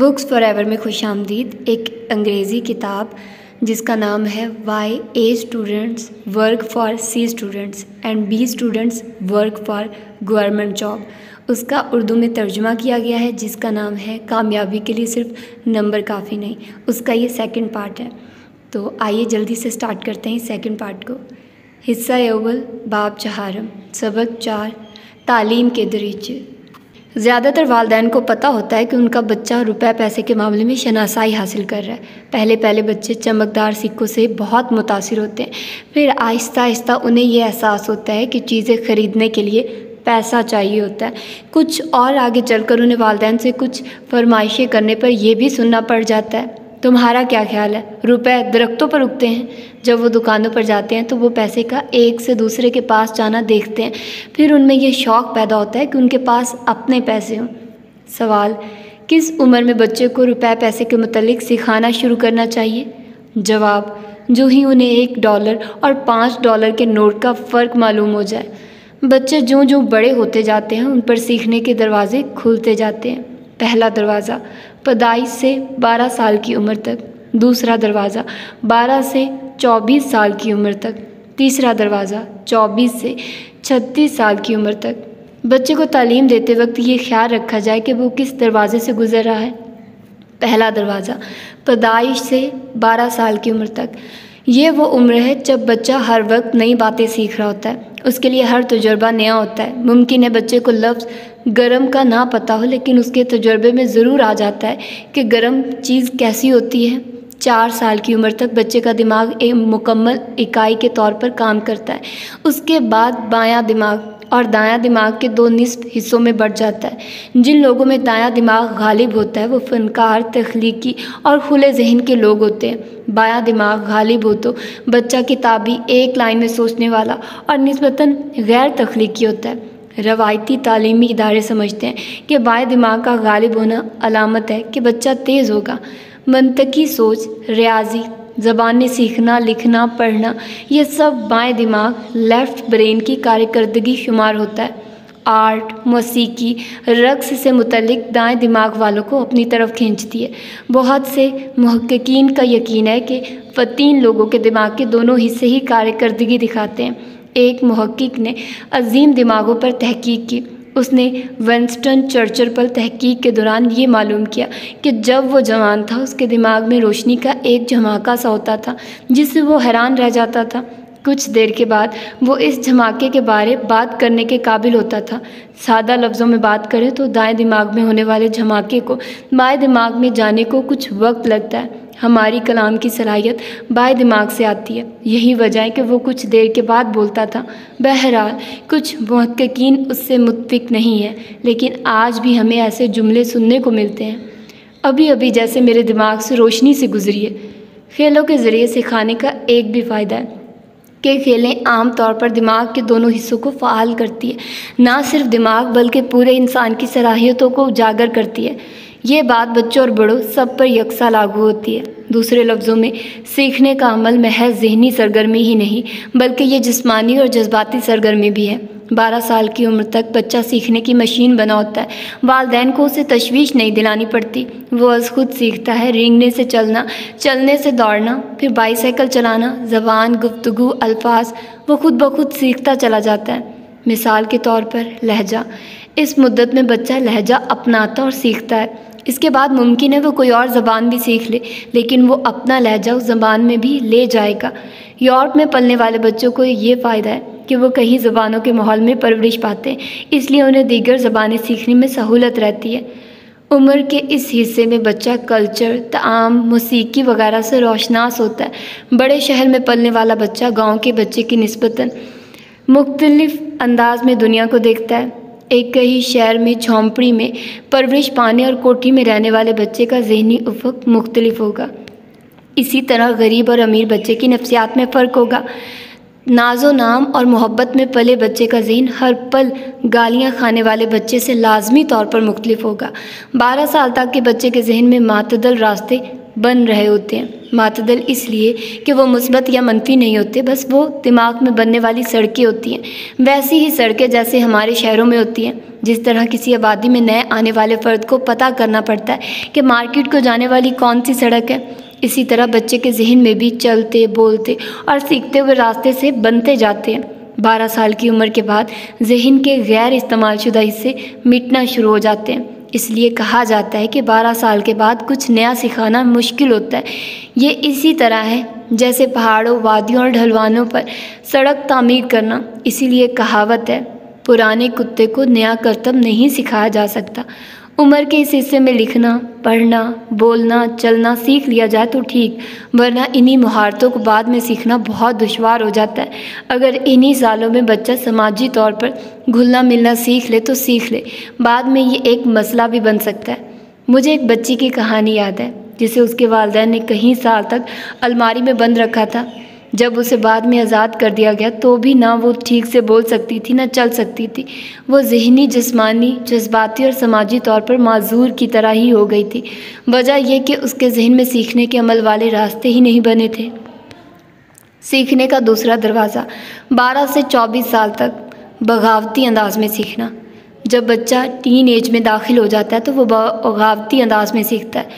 Books forever में खुशामदीद। एक अंग्रेज़ी किताब जिसका नाम है why A students work for C students and B students work for government job, उसका उर्दू में तर्जुमा किया गया है जिसका नाम है कामयाबी के लिए सिर्फ नंबर काफ़ी नहीं। उसका ये सेकंड पार्ट है। तो आइए जल्दी से स्टार्ट करते हैं सेकंड पार्ट को। हिस्सा अव्वल, बाब चहारम, सबक 4, तालीम के दरीचे। ज़्यादातर वालिदैन को पता होता है कि उनका बच्चा रुपए पैसे के मामले में शनासाई हासिल कर रहा है। पहले पहले बच्चे चमकदार सिक्कों से बहुत मुतासिर होते हैं, फिर आहिस्ता आहिस्ता उन्हें ये एहसास होता है कि चीज़ें ख़रीदने के लिए पैसा चाहिए होता है। कुछ और आगे चलकर उन्हें वालिदैन से कुछ फरमाइशें करने पर यह भी सुनना पड़ जाता है, तुम्हारा क्या ख्याल है, रुपए दरख्तों पर उगते हैं। जब वो दुकानों पर जाते हैं तो वो पैसे का एक से दूसरे के पास जाना देखते हैं, फिर उनमें ये शौक़ पैदा होता है कि उनके पास अपने पैसे हों। सवाल, किस उम्र में बच्चे को रुपए पैसे के मुतालिक सिखाना शुरू करना चाहिए? जवाब, जो ही उन्हें $1 और $5 के नोट का फ़र्क मालूम हो जाए। बच्चे जो जो बड़े होते जाते हैं उन पर सीखने के दरवाजे खुलते जाते हैं। पहला दरवाज़ा पैदाइश से 12 साल की उम्र तक, दूसरा दरवाज़ा 12 से 24 साल की उम्र तक, तीसरा दरवाज़ा 24 से 36 साल की उम्र तक। बच्चे को तालीम देते वक्त ये ख्याल रखा जाए कि वो किस दरवाजे से गुज़र रहा है। पहला दरवाज़ा पैदाइश से 12 साल की उम्र तक, ये वो उम्र है जब बच्चा हर वक्त नई बातें सीख रहा होता है। उसके लिए हर तजुर्बा नया होता है। मुमकिन है बच्चे को लफ्ज़ गरम का ना पता हो, लेकिन उसके तजुर्बे में ज़रूर आ जाता है कि गरम चीज़ कैसी होती है। 4 साल की उम्र तक बच्चे का दिमाग एक मुकम्मल इकाई के तौर पर काम करता है। उसके बाद बायां दिमाग और दायां दिमाग के 2 निस्फ हिस्सों में बढ़ जाता है। जिन लोगों में दायां दिमाग गालिब होता है वो फ़नकार, तख्लीकी और खुले जहन के लोग होते हैं। बायां दिमाग गालिब हो तो बच्चा किताबी, एक लाइन में सोचने वाला और निस्बतन गैर तख्लीकी होता है। रवायती तालीमी इदारे समझते हैं कि बाएं दिमाग का गालिब होना अलामत है कि बच्चा तेज़ होगा। मंतकी सोच, रियाजी, ज़बानें सीखना, लिखना, पढ़ना, ये सब बाएं दिमाग लेफ़्ट ब्रेन की कारकर्दगी शुमार होता है। आर्ट, मौसीकी, रक़्स से मुतल्लिक दाएं दिमाग वालों को अपनी तरफ खींचती है। बहुत से मुहक्किकीन का यकीन है कि फ़तीन लोगों के दिमाग के दोनों हिस्से ही कारकर्दगी दिखाते हैं। एक मुहक्किक ने अजीम दिमागों पर तहकीक की। उसने विंस्टन चर्चिल पर तहकीक के दौरान ये मालूम किया कि जब वो जवान था उसके दिमाग में रोशनी का एक झमाका सा होता था जिससे वो हैरान रह जाता था। कुछ देर के बाद वो इस झमाके के बारे बात करने के काबिल होता था। सादा लफ्ज़ों में बात करें तो दाएं दिमाग में होने वाले झमाके को बाएं दिमाग में जाने को कुछ वक्त लगता है। हमारी कलाम की सलाहियत बाएं दिमाग से आती है, यही वजह है कि वो कुछ देर के बाद बोलता था। बहरहाल कुछ मुहक्किकीन उससे मुत्फिक नहीं है, लेकिन आज भी हमें ऐसे जुमले सुनने को मिलते हैं, अभी अभी जैसे मेरे दिमाग से रोशनी से गुजरी है। खेलों के ज़रिए सिखाने का एक भी फ़ायदा है कि खेलें आम तौर पर दिमाग के दोनों हिस्सों को फ़ाल करती है। ना सिर्फ दिमाग बल्कि पूरे इंसान की सलाहियतों को उजागर करती है। ये बात बच्चों और बड़ों सब पर यकसा लागू होती है। दूसरे लफ्ज़ों में सीखने का अमल महज ज़हनी सरगर्मी ही नहीं बल्कि ये जिस्मानी और जज्बाती सरगर्मी भी है। 12 साल की उम्र तक बच्चा सीखने की मशीन बना होता है। वालिदैन को उसे तशवीश नहीं दिलानी पड़ती, वो अज़ खुद सीखता है। रेंगने से चलना, चलने से दौड़ना, फिर बाईसाइकिल चलाना, ज़बान, गुफ्तगू, अल्फाज, वो खुद ब खुद सीखता चला जाता है। मिसाल के तौर पर लहजा, इस मुद्दत में बच्चा लहजा अपनाता और सीखता है। इसके बाद मुमकिन है वो कोई और ज़बान भी सीख ले, लेकिन वो अपना लहजा उस ज़बान में भी ले जाएगा। यूरोप में पलने वाले बच्चों को ये फ़ायदा है कि वो कई ज़बानों के माहौल में परवरिश पाते हैं, इसलिए उन्हें दीगर ज़बानें सीखने में सहूलत रहती है। उम्र के इस हिस्से में बच्चा कल्चर, ताम, मौसीकी वगैरह से रोशनास होता है। बड़े शहर में पलने वाला बच्चा गाँव के बच्चे की निस्बतन मुख्तलिफ अंदाज में दुनिया को देखता है। एक ही शहर में झोंपड़ी में परवरिश पाने और कोठी में रहने वाले बच्चे का ज़हनी उफ़क़ मुख्तलिफ होगा। इसी तरह गरीब और अमीर बच्चे की नफ्सियात में फ़र्क होगा। नाज़ो नाम और मोहब्बत में पले बच्चे का ज़हन हर पल गालियाँ खाने वाले बच्चे से लाजमी तौर पर मुख्तलिफ होगा। 12 साल तक के बच्चे के ज़हन में मातदल रास्ते बन रहे होते हैं। मातदल इसलिए कि वो मुस्बत या मनफी नहीं होते, बस वो दिमाग में बनने वाली सड़कें होती हैं। वैसी ही सड़कें जैसे हमारे शहरों में होती हैं। जिस तरह किसी आबादी में नए आने वाले फ़र्द को पता करना पड़ता है कि मार्केट को जाने वाली कौन सी सड़क है, इसी तरह बच्चे के जहन में भी चलते, बोलते और सीखते हुए रास्ते से बनते जाते हैं। 12 साल की उम्र के बाद जहन के गैर इस्तेमालशुदा हिस्से मिटना शुरू हो जाते हैं। इसलिए कहा जाता है कि 12 साल के बाद कुछ नया सिखाना मुश्किल होता है। ये इसी तरह है जैसे पहाड़ों, वादियों और ढलवानों पर सड़क तामीर करना। इसीलिए कहावत है, पुराने कुत्ते को नया करतब नहीं सिखाया जा सकता। उम्र के इस हिस्से में लिखना, पढ़ना, बोलना, चलना सीख लिया जाए तो ठीक, वरना इन्हीं महारतों को बाद में सीखना बहुत दुश्वार हो जाता है। अगर इन्हीं सालों में बच्चा समाजी तौर पर घुलना मिलना सीख ले तो सीख ले, बाद में ये एक मसला भी बन सकता है। मुझे एक बच्ची की कहानी याद है जिसे उसके वालिदैन ने कई साल तक अलमारी में बंद रखा था। जब उसे बाद में आज़ाद कर दिया गया तो भी ना वो ठीक से बोल सकती थी ना चल सकती थी। वो ज़हनी, जिस्मानी, जज्बाती और समाजी तौर पर माजूर की तरह ही हो गई थी। वजह यह कि उसके जहन में सीखने के अमल वाले रास्ते ही नहीं बने थे। सीखने का दूसरा दरवाज़ा, 12 से 24 साल तक बगावती अंदाज में सीखना। जब बच्चा टीन एज में दाखिल हो जाता है तो वो बगावती अंदाज में सीखता है।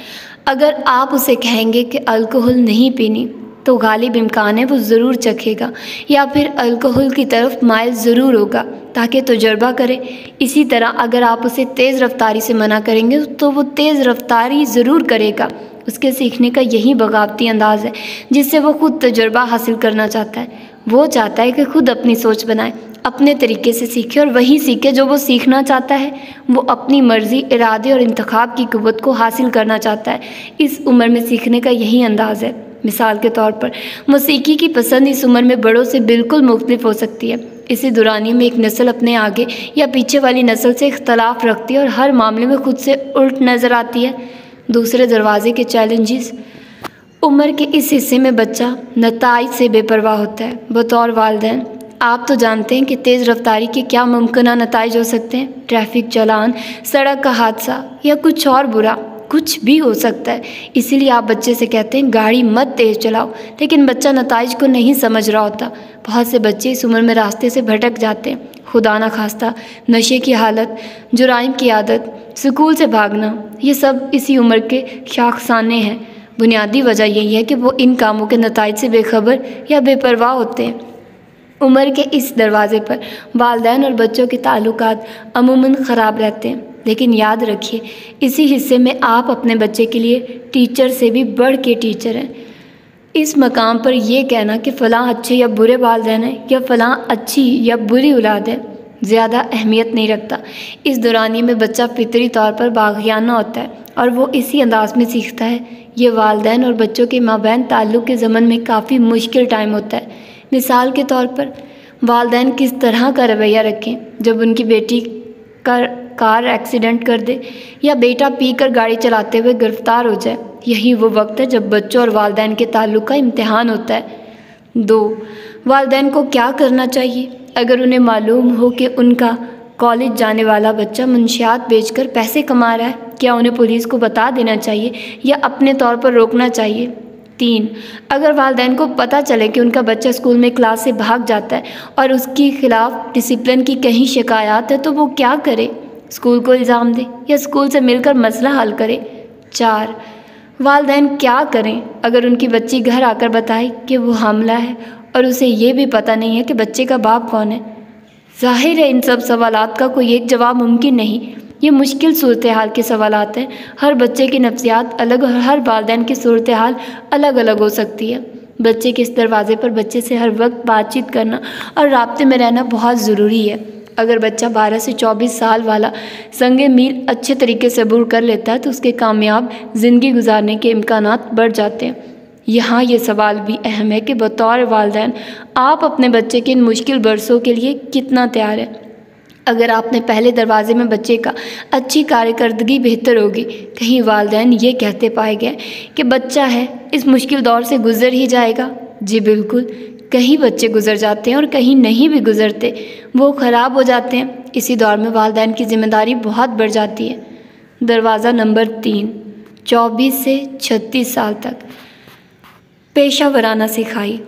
अगर आप उसे कहेंगे कि अल्कोहल नहीं पीनी तो गालिब इम्कान है वो ज़रूर चखेगा या फिर अल्कोहल की तरफ माइल ज़रूर होगा ताकि तजुर्बा करे। इसी तरह अगर आप उसे तेज़ रफ्तारी से मना करेंगे तो वो तेज़ रफ्तारी ज़रूर करेगा। उसके सीखने का यही बगावती अंदाज़ है जिससे वो खुद तजुर्बा हासिल करना चाहता है। वो चाहता है कि खुद अपनी सोच बनाए, अपने तरीके से सीखे और वही सीखे जो वो सीखना चाहता है। वो अपनी मर्ज़ी, इरादे और इंतखाब की क़ुव्वत को हासिल करना चाहता है। इस उम्र में सीखने का यही अंदाज़ है। मिसाल के तौर पर मौसीकी की पसंद इस उम्र में बड़ों से बिल्कुल मुख्तलिफ हो सकती है। इसी दौरानिए में एक नस्ल अपने आगे या पीछे वाली नस्ल से इख्तलाफ रखती है और हर मामले में खुद से उल्ट नज़र आती है। दूसरे दरवाजे के चैलेंजेस, उम्र के इस हिस्से में बच्चा नताइज से बेपरवाह होता है। बतौर वालिदैन आप तो जानते हैं कि तेज़ रफ्तारी के क्या मुमकिन नताइज हो सकते हैं। ट्रैफिक चालान, सड़क का हादसा या कुछ और बुरा, कुछ भी हो सकता है। इसीलिए आप बच्चे से कहते हैं गाड़ी मत तेज़ चलाओ, लेकिन बच्चा नताइज को नहीं समझ रहा होता। बहुत से बच्चे इस उम्र में रास्ते से भटक जाते हैं। खुदा न खास्ता नशे की हालत, जुराइम की आदत, स्कूल से भागना, ये सब इसी उम्र के शाखसाने हैं। बुनियादी वजह यही है कि वो इन कामों के नताइज से बेखबर या बेपरवाह होते हैं। उम्र के इस दरवाज़े पर वालिदैन और बच्चों के ताल्लुकात अमूमन ख़राब रहते हैं। लेकिन याद रखिए, इसी हिस्से में आप अपने बच्चे के लिए टीचर से भी बढ़ के टीचर हैं। इस मकाम पर यह कहना कि फ़लाँ अच्छे या बुरे वालिदैन हैं या फ़लाँ अच्छी या बुरी औलाद है ज़्यादा अहमियत नहीं रखता। इस दौरानिए में बच्चा फितरी तौर पर बाग़ियाना होता है और वो इसी अंदाज में सीखता है। ये वालिदैन और बच्चों के माबैन ताल्लुक़ के ज़मन में काफ़ी मुश्किल टाइम होता है। मिसाल के तौर पर वालिदैन किस तरह का रवैया रखें जब उनकी बेटी कार एक्सीडेंट कर दे या बेटा पीकर गाड़ी चलाते हुए गिरफ्तार हो जाए। यही वो वक्त है जब बच्चों और वालिदैन के ताल्लुक़ का इम्तिहान होता है। 2. वालिदैन को क्या करना चाहिए अगर उन्हें मालूम हो कि उनका कॉलेज जाने वाला बच्चा मुंशियात बेचकर पैसे कमा रहा है? क्या उन्हें पुलिस को बता देना चाहिए या अपने तौर पर रोकना चाहिए? 3. अगर वालिदैन को पता चले कि उनका बच्चा स्कूल में क्लास से भाग जाता है और उसके खिलाफ डिसिप्लिन की कहीं शिकायत है तो वो क्या करे? स्कूल को इल्ज़ाम दे या स्कूल से मिलकर मसला हल करे? 4. वालिदैन क्या करें अगर उनकी बच्ची घर आकर बताए कि वो हामिला है और उसे ये भी पता नहीं है कि बच्चे का बाप कौन है? ज़ाहिर है इन सब सवालात का कोई एक जवाब मुमकिन नहीं। ये मुश्किल सूरत हाल के सवालात हैं। हर बच्चे की नफ्सियात अलग और हर वालिदैन की सूरत हाल अलग अलग हो सकती है। बच्चे के इस दरवाज़े पर बच्चे से हर वक्त बातचीत करना और राब्ते में रहना बहुत ज़रूरी है। अगर बच्चा 12 से 24 साल वाला संगे मील अच्छे तरीके से अबूर कर लेता है तो उसके कामयाब ज़िंदगी गुजारने के इम्कानात बढ़ जाते हैं। यहाँ ये सवाल भी अहम है कि बतौर वालिदैन आप अपने बच्चे के इन मुश्किल बरसों के लिए कितना तैयार है। अगर आपने पहले दरवाजे में बच्चे का अच्छी कारकर्दगी बेहतर होगी, कहीं वालिदैन ये कहते पाए गए कि बच्चा है इस मुश्किल दौर से गुज़र ही जाएगा। जी बिल्कुल, कहीं बच्चे गुज़र जाते हैं और कहीं नहीं भी गुज़रते, वो ख़राब हो जाते हैं। इसी दौर में वालिदैन की ज़िम्मेदारी बहुत बढ़ जाती है। दरवाज़ा नंबर 3, 24 से 36 साल तक पेशा वराना सिखाई।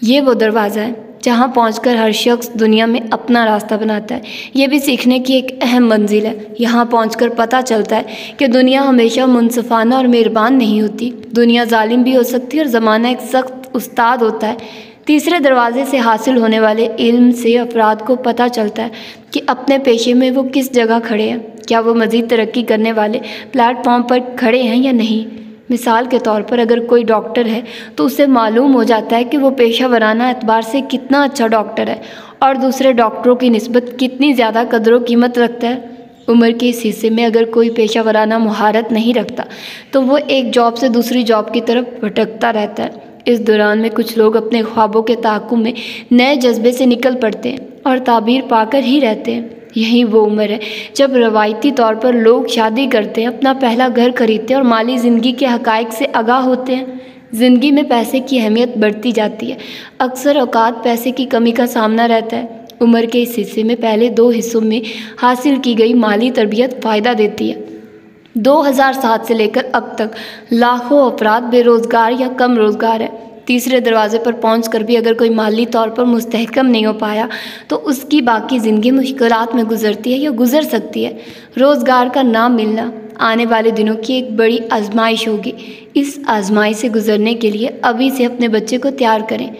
ये वो दरवाज़ा है जहाँ पहुंचकर हर शख्स दुनिया में अपना रास्ता बनाता है। ये भी सीखने की एक अहम मंजिल है। यहाँ पहुंचकर पता चलता है कि दुनिया हमेशा मुनसिफाना और मेहरबान नहीं होती। दुनिया जालिम भी हो सकती है और ज़माना एक सख्त उस्ताद होता है। तीसरे दरवाजे से हासिल होने वाले इल्म से अफराद को पता चलता है कि अपने पेशे में वो किस जगह खड़े हैं। क्या वो मज़ीद तरक्की करने वाले प्लेटफॉर्म पर खड़े हैं या नहीं। मिसाल के तौर पर अगर कोई डॉक्टर है तो उसे मालूम हो जाता है कि वो पेशा वराना एतबार से कितना अच्छा डॉक्टर है और दूसरे डॉक्टरों की निस्बत कितनी ज़्यादा कदर कीमत रखता है। उम्र के इस हिस्से में अगर कोई पेशा वराना महारत नहीं रखता तो वो एक जॉब से दूसरी जॉब की तरफ भटकता रहता है। इस दौरान में कुछ लोग अपने ख्वाबों के ताक़ुब में नए जज्बे से निकल पड़ते हैं और ताबीर पाकर ही रहते हैं। यही वो उम्र है जब रवायती तौर पर लोग शादी करते हैं, अपना पहला घर खरीदते हैं और माली ज़िंदगी के हक़ाइक़ से आगाह होते हैं। ज़िंदगी में पैसे की अहमियत बढ़ती जाती है। अक्सर औक़ात पैसे की कमी का सामना रहता है। उम्र के इस हिस्से में पहले 2 हिस्सों में हासिल की गई माली तरबियत फ़ायदा देती है। 2007 से लेकर अब तक लाखों अफराद बेरोज़गार या कम रोज़गार है। तीसरे दरवाजे पर पहुंचकर भी अगर कोई माली तौर पर मुस्तहकम नहीं हो पाया तो उसकी बाकी ज़िंदगी मुश्किलात में गुजरती है या गुजर सकती है। रोज़गार का ना मिलना आने वाले दिनों की एक बड़ी आजमाइश होगी। इस आजमाइश से गुजरने के लिए अभी से अपने बच्चे को तैयार करें।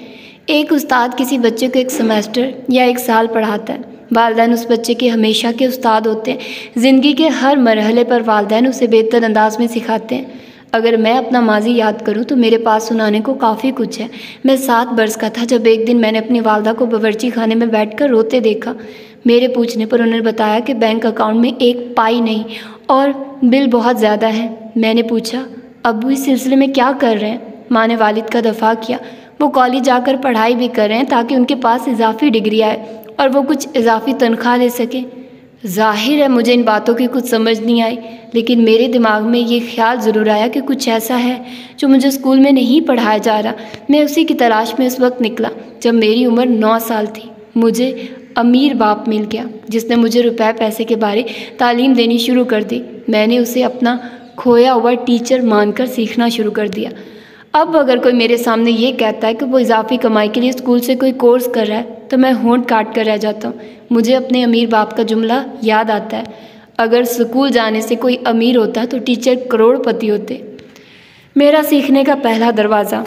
एक उस्ताद किसी बच्चे को 1 सेमेस्टर या 1 साल पढ़ाता है। वालिदैन उस बच्चे के हमेशा के उस्ताद होते हैं। ज़िंदगी के हर मरहले पर वालिदैन उसे बेहतर अंदाज में सिखाते हैं। अगर मैं अपना माजी याद करूं तो मेरे पास सुनाने को काफ़ी कुछ है। मैं 7 बरस का था जब एक दिन मैंने अपनी वालदा को बावर्ची खाने में बैठकर रोते देखा। मेरे पूछने पर उन्होंने बताया कि बैंक अकाउंट में 1 पाई नहीं और बिल बहुत ज़्यादा है। मैंने पूछा, अब्बू इस सिलसिले में क्या कर रहे हैं? माँ ने वालिद का दफा किया। वो कॉलेज जाकर पढ़ाई भी कर रहे हैं ताकि उनके पास इजाफी डिग्री आए और वो कुछ इजाफी तनख्वाह ले सकें। ज़ाहिर है मुझे इन बातों की कुछ समझ नहीं आई, लेकिन मेरे दिमाग में ये ख्याल ज़रूर आया कि कुछ ऐसा है जो मुझे स्कूल में नहीं पढ़ाया जा रहा। मैं उसी की तलाश में उस वक्त निकला जब मेरी उम्र 9 साल थी। मुझे अमीर बाप मिल गया जिसने मुझे रुपए पैसे के बारे तालीम देनी शुरू कर दी। मैंने उसे अपना खोया हुआ टीचर मानकर सीखना शुरू कर दिया। अब अगर कोई मेरे सामने ये कहता है कि वो इजाफी कमाई के लिए स्कूल से कोई कोर्स कर रहा है तो मैं होंठ काट कर रह जाता हूँ। मुझे अपने अमीर बाप का जुमला याद आता है, अगर स्कूल जाने से कोई अमीर होता तो टीचर करोड़पति होते। मेरा सीखने का पहला दरवाज़ा।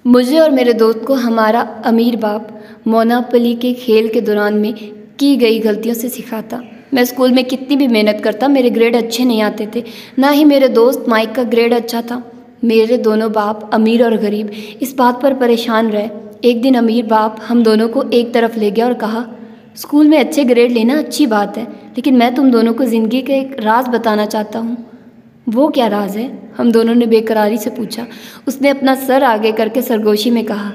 मुझे और मेरे दोस्त को हमारा अमीर बाप मोनापली के खेल के दौरान में की गई गलतियों से सिखाता। मैं स्कूल में कितनी भी मेहनत करता मेरे ग्रेड अच्छे नहीं आते थे, ना ही मेरे दोस्त माइक का ग्रेड अच्छा था। मेरे दोनों बाप अमीर और गरीब इस बात पर परेशान रहे। एक दिन अमीर बाप हम दोनों को एक तरफ ले गया और कहा, स्कूल में अच्छे ग्रेड लेना अच्छी बात है, लेकिन मैं तुम दोनों को ज़िंदगी का एक राज बताना चाहता हूँ। वो क्या राज है? हम दोनों ने बेकरारी से पूछा। उसने अपना सर आगे करके सरगोशी में कहा,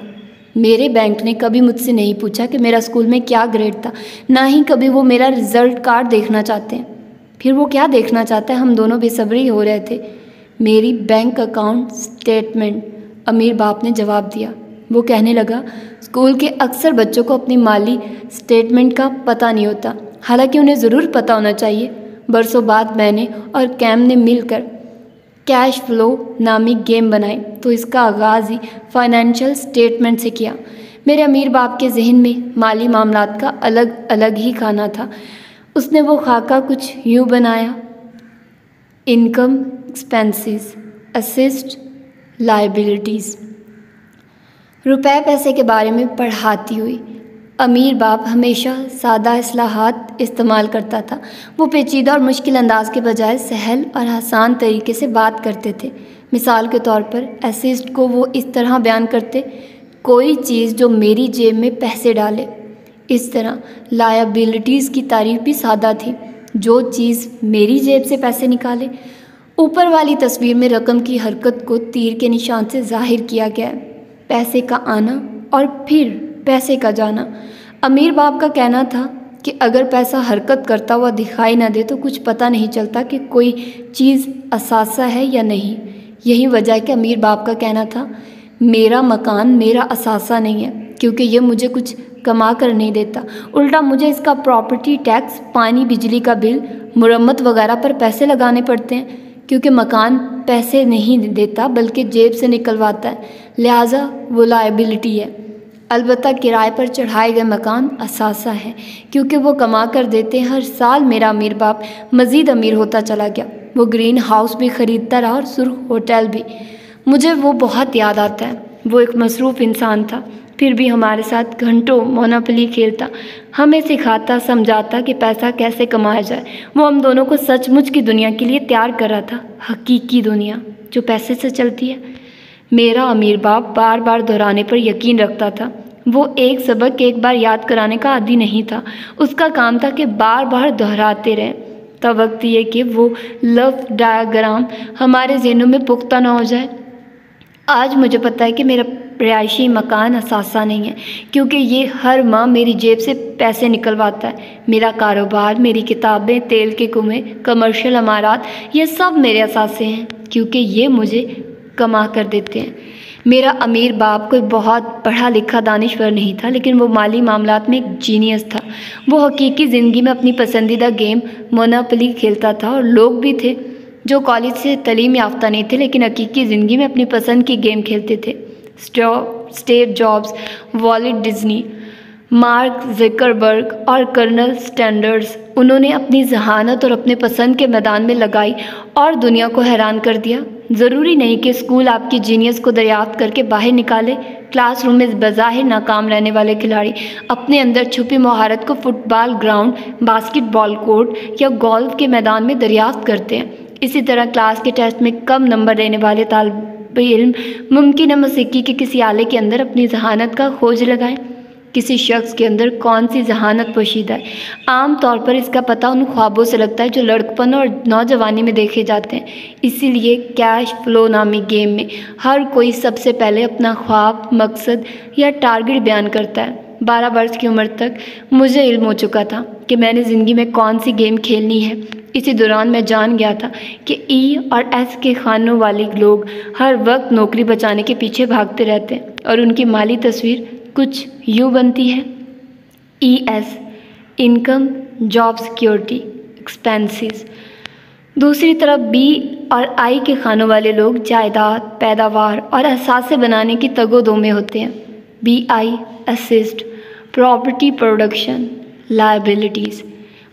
मेरे बैंक ने कभी मुझसे नहीं पूछा कि मेरा स्कूल में क्या ग्रेड था, ना ही कभी वो मेरा रिज़ल्ट कार्ड देखना चाहते हैं। फिर वो क्या देखना चाहता है? हम दोनों बेसब्री हो रहे थे। मेरी बैंक अकाउंट स्टेटमेंट, अमीर बाप ने जवाब दिया। वो कहने लगा, स्कूल के अक्सर बच्चों को अपनी माली स्टेटमेंट का पता नहीं होता, हालांकि उन्हें ज़रूर पता होना चाहिए। बरसों बाद मैंने और कैम ने मिलकर कैश फ्लो नामी गेम बनाई तो इसका आगाज़ ही फाइनेंशियल स्टेटमेंट से किया। मेरे अमीर बाप के जहन में माली मामलात का अलग अलग ही खाना था। उसने वो खाका कुछ यूँ बनाया, इनकम, एक्सपेंसेस, असिस्ट, लाइबिलिटीज़। रुपए पैसे के बारे में पढ़ाती हुई अमीर बाप हमेशा सादा इस्लाहात इस्तेमाल करता था। वो पेचीदा और मुश्किल अंदाज के बजाय सहल और आसान तरीके से बात करते थे। मिसाल के तौर पर असिस्ट को वो इस तरह बयान करते, कोई चीज़ जो मेरी जेब में पैसे डाले। इस तरह लायबिलिटीज़ की तारीफ भी सादा थी, जो चीज़ मेरी जेब से पैसे निकाले। ऊपर वाली तस्वीर में रकम की हरकत को तीर के निशान से जाहिर किया गया है, पैसे का आना और फिर पैसे का जाना। अमीर बाप का कहना था कि अगर पैसा हरकत करता हुआ दिखाई न दे तो कुछ पता नहीं चलता कि कोई चीज़ असासा है या नहीं। यही वजह है कि अमीर बाप का कहना था, मेरा मकान मेरा असासा नहीं है, क्योंकि ये मुझे कुछ कमा कर नहीं देता, उल्टा मुझे इसका प्रॉपर्टी टैक्स, पानी बिजली का बिल, मुरम्मत वगैरह पर पैसे लगाने पड़ते हैं। क्योंकि मकान पैसे नहीं देता बल्कि जेब से निकलवाता है, लिहाजा वो लायबिलिटी है। अलबत्ता किराए पर चढ़ाए गए मकान असासा है, क्योंकि वो कमा कर देते हैं। हर साल मेरा अमीर बाप मज़ीद अमीर होता चला गया। वो ग्रीन हाउस भी ख़रीदता रहा और सुर्ख होटल भी। मुझे वो बहुत याद आता है। वो एक मसरूफ़ इंसान था, फिर भी हमारे साथ घंटों मोनोपोली खेलता, हमें सिखाता, समझाता कि पैसा कैसे कमाया जाए। वो हम दोनों को सचमुच की दुनिया के लिए तैयार कर रहा था, हकीकी दुनिया जो पैसे से चलती है। मेरा अमीर बाप बार बार दोहराने पर यकीन रखता था। वो एक सबक एक बार याद कराने का आदी नहीं था। उसका काम था कि बार बार दोहराते रहें। तब वक्त ये कि वो लव डायग्राम हमारे ज़हनों में पुख्ता ना हो जाए। आज मुझे पता है कि मेरा रिहायशी मकान असासा नहीं है, क्योंकि ये हर माह मेरी जेब से पैसे निकलवाता है। मेरा कारोबार, मेरी किताबें, तेल के कुएं, कमर्शियल इमारात, ये सब मेरे असासे हैं, क्योंकि ये मुझे कमा कर देते हैं। मेरा अमीर बाप कोई बहुत पढ़ा लिखा दानिश्वर नहीं था, लेकिन वो माली मामलात में एक जीनियस था। वो हकीकी ज़िंदगी में अपनी पसंदीदा गेम मोनोपोली खेलता था, और लोग भी थे जो कॉलेज से तालीम याफ्ता नहीं थे, लेकिन हकीकी ज़िंदगी में अपनी पसंद की गेम खेलते थे। Steve jobs, Walt Disney, mark Zuckerberg और कर्नल सैंडर्स, उन्होंने अपनी जहानत और अपने पसंद के मैदान में लगाई और दुनिया को हैरान कर दिया। ज़रूरी नहीं कि स्कूल आपकी जीनियस को दरियाफ्त करके बाहर निकाले। क्लासरूम में बज़ाहिर नाकाम रहने वाले खिलाड़ी अपने अंदर छुपी महारत को फुटबॉल ग्राउंड, बास्केटबॉल कोर्ट या गोल्फ के मैदान में दरियाफ्त करते हैं। इसी तरह क्लास के टेस्ट में कम नंबर लेने वाले तालिब इल्म मुमकिन है मौसीकी के किसी आले के अंदर अपनी जहानत का खोज लगाएं। किसी शख्स के अंदर कौन सी जहानत पोशीदा है, आम तौर पर इसका पता उन ख्वाबों से लगता है जो लड़कपन और नौजवानी में देखे जाते हैं। इसीलिए कैश फ्लो नामी गेम में हर कोई सबसे पहले अपना ख्वाब, मकसद या टारगेट बयान करता है। 12 वर्ष की उम्र तक मुझे इल्म हो चुका था कि मैंने ज़िंदगी में कौन सी गेम खेलनी है। इसी दौरान मैं जान गया था कि ई और एस के खानों वाले लोग हर वक्त नौकरी बचाने के पीछे भागते रहते हैं, और उनकी माली तस्वीर कुछ यूँ बनती है। ES income, job security, expenses. दूसरी तरफ B और I के खानों वाले लोग जायदाद, पैदावार और असासे बनाने की तगोदो में होते हैं। BI assist, property, production, liabilities.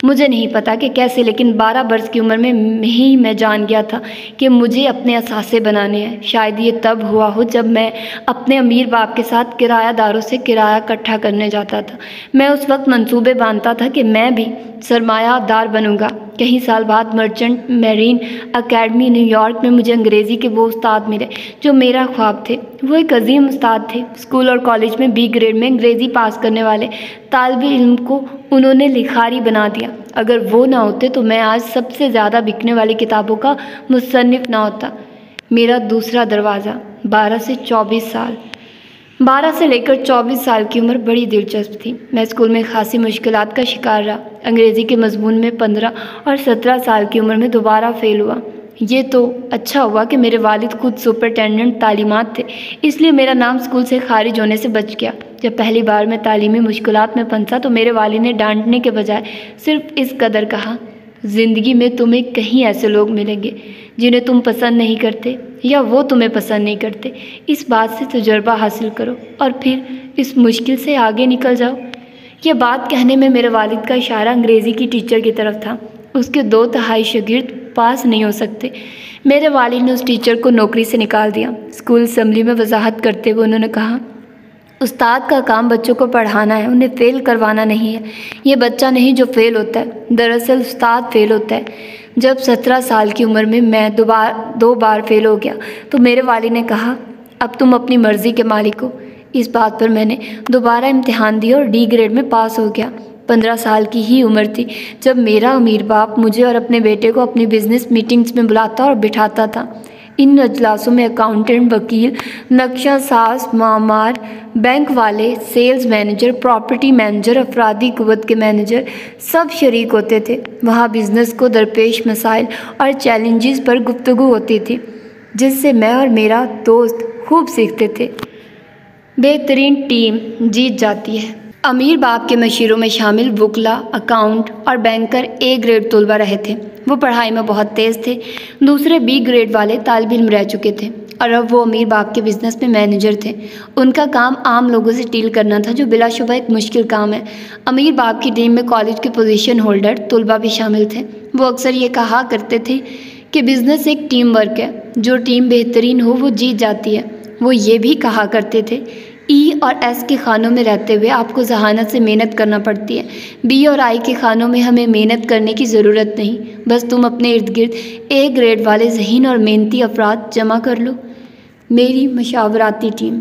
मुझे नहीं पता कि कैसे, लेकिन 12 वर्ष की उम्र में ही मैं जान गया था कि मुझे अपने असासे बनाने हैं। शायद ये तब हुआ हो जब मैं अपने अमीर बाप के साथ किरायादारों से किराया इकट्ठा करने जाता था। मैं उस वक्त मंसूबे बांधता था कि मैं भी सरमायादार बनूंगा। कई साल बाद मर्चेंट मैरीन एकेडमी न्यूयॉर्क में मुझे अंग्रेज़ी के वो उस्ताद मिले जो मेरा ख्वाब थे। वो एक अजीम उस्ताद थे। स्कूल और कॉलेज में B ग्रेड में अंग्रेज़ी पास करने वाले तालिबे इल्म को उन्होंने लिखारी बना दिया। अगर वो ना होते तो मैं आज सबसे ज़्यादा बिकने वाली किताबों का मुसन्निफ़ ना होता। मेरा दूसरा दरवाज़ा। 12 से 24 साल। 12 से लेकर 24 साल की उम्र बड़ी दिलचस्प थी। मैं स्कूल में खासी मुश्किलात का शिकार रहा। अंग्रेज़ी के मजमून में 15 और 17 साल की उम्र में दोबारा फ़ेल हुआ। ये तो अच्छा हुआ कि मेरे वालिद खुद सुपरिटेंडेंट तालीमात थे, इसलिए मेरा नाम स्कूल से खारिज होने से बच गया। जब पहली बार मैं तालीमी मुश्किलात में फंसा तो मेरे वालिद ने डांटने के बजाय सिर्फ इस कदर कहा, ज़िंदगी में तुम्हें कहीं ऐसे लोग मिलेंगे जिन्हें तुम पसंद नहीं करते या वो तुम्हें पसंद नहीं करते। इस बात से तजुर्बा हासिल करो और फिर इस मुश्किल से आगे निकल जाओ। यह बात कहने में मेरे वालिद का इशारा अंग्रेज़ी की टीचर की तरफ था। उसके 2/3 शागिर्द पास नहीं हो सकते। मेरे वालिद ने उस टीचर को नौकरी से निकाल दिया। स्कूल असम्बली में वजाहत करते हुए उन्होंने कहा, उस्ताद का काम बच्चों को पढ़ाना है, उन्हें फ़ेल करवाना नहीं है। ये बच्चा नहीं जो फ़ेल होता है, दरअसल उस्ताद फ़ेल होता है। जब 17 साल की उम्र में मैं दो बार फ़ेल हो गया तो मेरे वालिद ने कहा, अब तुम अपनी मर्ज़ी के मालिक हो। इस बात पर मैंने दोबारा इम्तिहान दिया और D ग्रेड में पास हो गया। 15 साल की ही उम्र थी जब मेरा अमीर बाप मुझे और अपने बेटे को अपनी बिज़नेस मीटिंग्स में बुलाता और बिठाता था। इन अजलासों में अकाउंटेंट, वकील, नक्शा साज, मामार, बैंक वाले, सेल्स मैनेजर, प्रॉपर्टी मैनेजर, अफरादी कुव्वत के मैनेजर सब शरीक होते थे। वहाँ बिज़नेस को दरपेश मसाइल और चैलेंजेस पर गुफ्तगू होती थी, जिससे मैं और मेरा दोस्त खूब सीखते थे। बेहतरीन टीम जीत जाती है। अमीर बाप के मशीरों में शामिल वकला, अकाउंट और बैंकर A ग्रेड तलबा रहे थे। वो पढ़ाई में बहुत तेज़ थे। दूसरे बी ग्रेड वाले तालिब इल्म रह चुके थे और अब वो अमीर बाप के बिजनेस में मैनेजर थे। उनका काम आम लोगों से डील करना था, जो बिलाशुबह एक मुश्किल काम है। अमीर बाप की टीम में कॉलेज के पोजीशन होल्डर तलबा भी शामिल थे। वो अक्सर ये कहा करते थे कि बिज़नेस एक टीम वर्क है, जो टीम बेहतरीन हो वो जीत जाती है। वो ये भी कहा करते थे, ई और एस के खानों में रहते हुए आपको जहानत से मेहनत करना पड़ती है, बी और आई के खानों में हमें मेहनत करने की ज़रूरत नहीं, बस तुम अपने इर्द गिर्द ए ग्रेड वाले ज़हीन और मेहनती अफराद जमा कर लो। मेरी मशावराती टीम।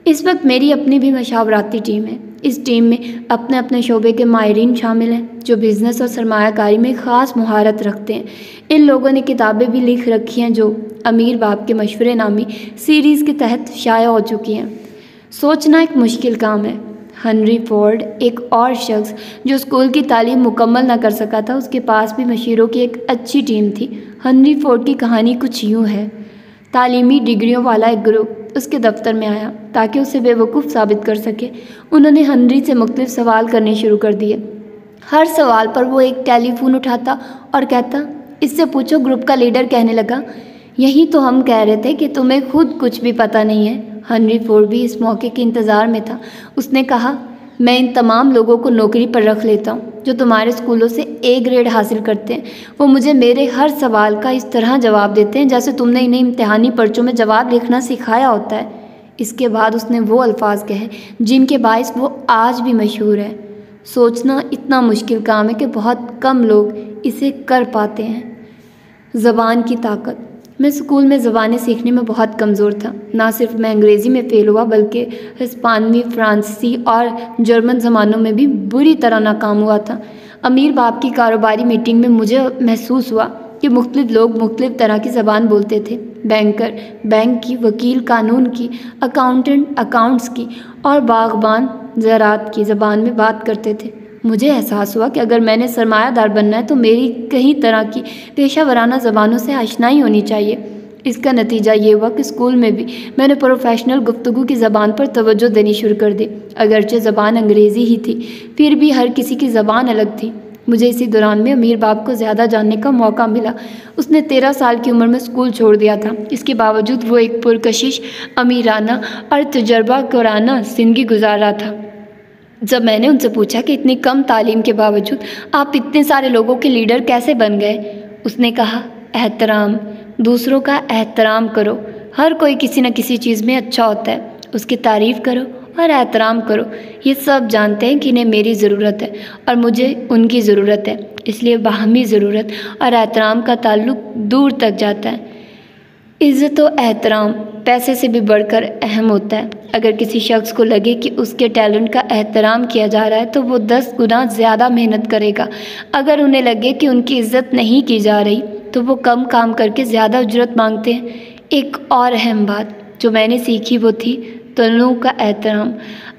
इस वक्त मेरी अपनी भी मशावराती टीम है। इस टीम में अपने अपने शोबे के माहिरीन शामिल हैं, जो बिज़नेस और सरमायाकारी में ख़ास महारत रखते हैं। इन लोगों ने किताबें भी लिख रखी हैं, जो अमीर बाप के मशवरे नामी सीरीज़ के तहत शाया हो चुकी हैं। सोचना एक मुश्किल काम है। हेनरी फोर्ड, एक और शख्स जो स्कूल की तालीम मुकम्मल न कर सका था, उसके पास भी मशीरों की एक अच्छी टीम थी। हेनरी फोर्ड की कहानी कुछ यूँ है। तालीमी डिग्रियों वाला एक ग्रुप उसके दफ्तर में आया ताकि उसे बेवकूफ़ साबित कर सके। उन्होंने हेनरी से मुख्तलिफ सवाल करने शुरू कर दिए। हर सवाल पर वो एक टेलीफोन उठाता और कहता, इससे पूछो। ग्रुप का लीडर कहने लगा, यही तो हम कह रहे थे कि तुम्हें खुद कुछ भी पता नहीं है। हेनरी फोर्ड भी इस मौके के इंतज़ार में था। उसने कहा, मैं इन तमाम लोगों को नौकरी पर रख लेता हूँ जो तुम्हारे स्कूलों से ए ग्रेड हासिल करते हैं। वो मुझे मेरे हर सवाल का इस तरह जवाब देते हैं जैसे तुमने इन्हें इम्तिहानी पर्चों में जवाब लिखना सिखाया होता है। इसके बाद उसने वो अल्फाज कहे जिनके बायस वो आज भी मशहूर है। सोचना इतना मुश्किल काम है कि बहुत कम लोग इसे कर पाते हैं। ज़बान की ताकत। मैं स्कूल में ज़बानें सीखने में बहुत कमज़ोर था। ना सिर्फ मैं अंग्रेज़ी में फ़ेल हुआ, बल्कि हिस्पानवी, फ्रांसीसी और जर्मन ज़बानों में भी बुरी तरह नाकाम हुआ था। अमीर बाप की कारोबारी मीटिंग में मुझे महसूस हुआ कि मुख्तलिफ लोग मुख्तलिफ तरह की ज़बान बोलते थे। बैंकर बैंक की, वकील कानून की, अकाउंटेंट अकाउंट्स की और बागबान ज़राअत की ज़बान में बात करते थे। मुझे एहसास हुआ कि अगर मैंने सरमायादार बनना है तो मेरी कई तरह की पेशा वराना ज़बानों से आशनाई होनी चाहिए। इसका नतीजा ये हुआ कि स्कूल में भी मैंने प्रोफेशनल गुफ्तगू की ज़बान पर तवज्जो देनी शुरू कर दी। अगरचे ज़बान अंग्रेज़ी ही थी, फिर भी हर किसी की ज़बान अलग थी। मुझे इसी दौरान में अमीर बाप को ज़्यादा जानने का मौका मिला। उसने 13 साल की उम्र में स्कूल छोड़ दिया था। इसके बावजूद वो एक पुरकशिश, अमीराना और तजर्बा कराना ज़िंदगी गुजार रहा था। जब मैंने उनसे पूछा कि इतनी कम तालीम के बावजूद आप इतने सारे लोगों के लीडर कैसे बन गए, उसने कहा, एहतराम। दूसरों का एहतराम करो। हर कोई किसी न किसी चीज़ में अच्छा होता है, उसकी तारीफ़ करो और एहतराम करो। ये सब जानते हैं कि इन्हें मेरी ज़रूरत है और मुझे उनकी ज़रूरत है, इसलिए बाहमी ज़रूरत और एहतराम का ताल्लुक़ दूर तक जाता है। इज़्ज़त और एहतराम पैसे से भी बढ़कर अहम होता है। अगर किसी शख्स को लगे कि उसके टैलेंट का एहतराम किया जा रहा है तो वो 10 गुना ज़्यादा मेहनत करेगा। अगर उन्हें लगे कि उनकी इज़्ज़त नहीं की जा रही तो वो कम काम करके ज़्यादा उजरत मांगते हैं। एक और अहम बात जो मैंने सीखी वो थी तनों का एहतराम।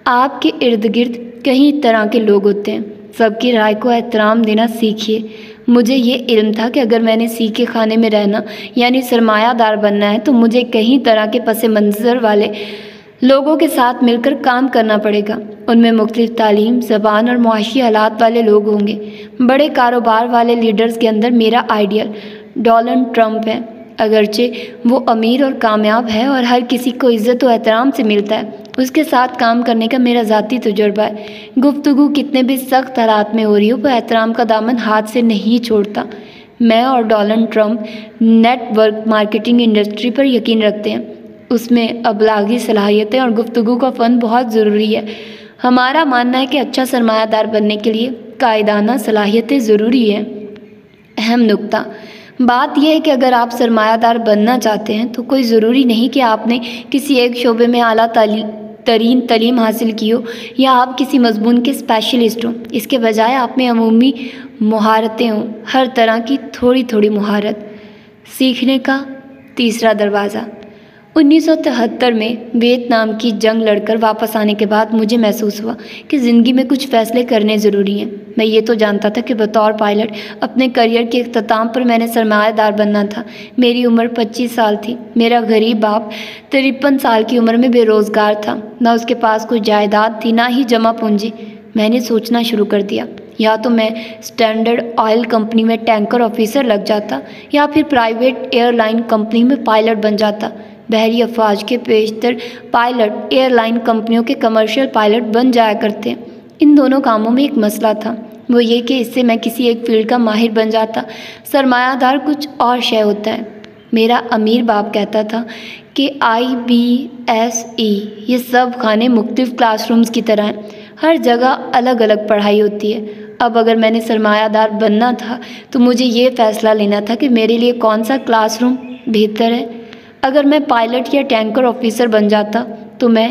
आपके इर्द गिर्द कई तरह के लोग होते हैं, सबकी राय को एहतराम देना सीखिए। मुझे ये इल्म था कि अगर मैंने सीखे खाने में रहना यानी सरमायादार बनना है तो मुझे कई तरह के पस मंज़र वाले लोगों के साथ मिलकर काम करना पड़ेगा। उनमें मुख्तलिफ तालीम, ज़बान और मुआशी हालात वाले लोग होंगे। बड़े कारोबार वाले लीडर्स के अंदर मेरा आइडियल डोनाल्ड ट्रंप है। अगरचे वो अमीर और कामयाब है और हर किसी को इज़्ज़त और एहतराम से मिलता है, उसके साथ काम करने का मेरा ज़ाती तजुर्बा है। गुफ्तगू कितने भी सख्त हालात में हो रही हो, वो एहतराम का दामन हाथ से नहीं छोड़ता। मैं और Donald Trump network marketing industry पर यकीन रखते हैं। उसमें अबलागी सलाहियतें और गुफ्तगू का फ़न बहुत ज़रूरी है। हमारा मानना है कि अच्छा सरमायादार बनने के लिए कायदाना सलाहियतें ज़रूरी है। अहम नुक्ता बात यह है कि अगर आप सरमायादार बनना चाहते हैं तो कोई ज़रूरी नहीं कि आपने किसी एक शोबे में आला तरीन तालीम हासिल की हो या आप किसी मज़मून के स्पेशलिस्ट हों। इसके बजाय आप में अमूमी महारतें हों, हर तरह की थोड़ी थोड़ी महारत। सीखने का तीसरा दरवाज़ा। 1973 में वियतनाम की जंग लड़कर वापस आने के बाद मुझे महसूस हुआ कि ज़िंदगी में कुछ फ़ैसले करने ज़रूरी हैं। मैं ये तो जानता था कि बतौर पायलट अपने करियर के इख्तिताम पर मैंने सरमायादार बनना था। मेरी उम्र 25 साल थी। मेरा गरीब बाप 53 साल की उम्र में बेरोज़गार था। ना उसके पास कोई जायदाद थी, ना ही जमा पूंजी। मैंने सोचना शुरू कर दिया, या तो मैं स्टैंडर्ड ऑयल कंपनी में टैंकर ऑफिसर लग जाता या फिर प्राइवेट एयरलाइन कंपनी में पायलट बन जाता। बहरी अफवाज के पेशतर पायलट एयरलाइन कंपनियों के कमर्शियल पायलट बन जाया करते। इन दोनों कामों में एक मसला था, वो ये कि इससे मैं किसी एक फील्ड का माहिर बन जाता, सरमायादार कुछ और शय होता है। मेरा अमीर बाप कहता था कि IBSE ये सब खाने मुख्तलिफ क्लासरूम्स की तरह हैं, हर जगह अलग अलग पढ़ाई होती है। अब अगर मैंने सरमायादार बनना था तो मुझे ये फ़ैसला लेना था कि मेरे लिए कौन सा क्लासरूम बेहतर है। अगर मैं पायलट या टैंकर ऑफिसर बन जाता तो मैं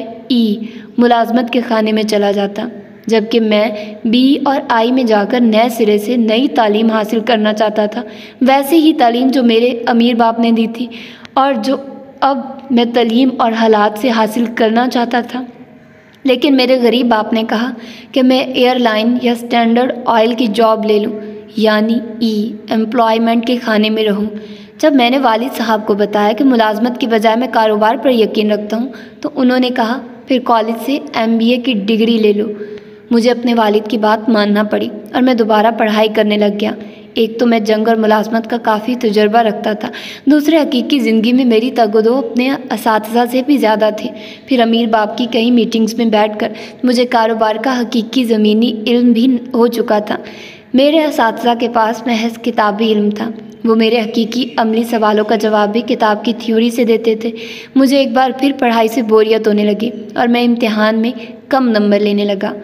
मुलाजमत के खाने में चला जाता, जबकि मैं B और I में जाकर नए सिरे से नई तालीम हासिल करना चाहता था, वैसे ही तालीम जो मेरे अमीर बाप ने दी थी और जो अब मैं तालीम और हालात से हासिल करना चाहता था। लेकिन मेरे गरीब बाप ने कहा कि मैं एयरलाइन या स्टैंडर्ड ऑयल की जॉब ले लूँ, यानी एम्प्लॉयमेंट के खाने में रहूँ। जब मैंने वालिद साहब को बताया कि मुलाजमत की बजाय मैं कारोबार पर यकीन रखता हूँ, तो उन्होंने कहा फिर कॉलेज से MBA की डिग्री ले लो। मुझे अपने वालिद की बात मानना पड़ी और मैं दोबारा पढ़ाई करने लग गया। एक तो मैं जंग और मुलाजमत का काफ़ी तजुर्बा रखता था, दूसरे हकीकी ज़िंदगी में मेरी तगदो अपने असातिज़ा से भी ज़्यादा थी। फिर अमीर बाप की कई मीटिंग्स में बैठकर मुझे कारोबार का हकीकी ज़मीनी इल्म भी हो चुका था। मेरे असातिज़ा के पास महज किताबी इल्म था, वो मेरे हकीकी अमली सवालों का जवाब भी किताब की थ्योरी से देते थे। मुझे एक बार फिर पढ़ाई से बोरियत होने लगी और मैं इम्तिहान में कम नंबर लेने लगा।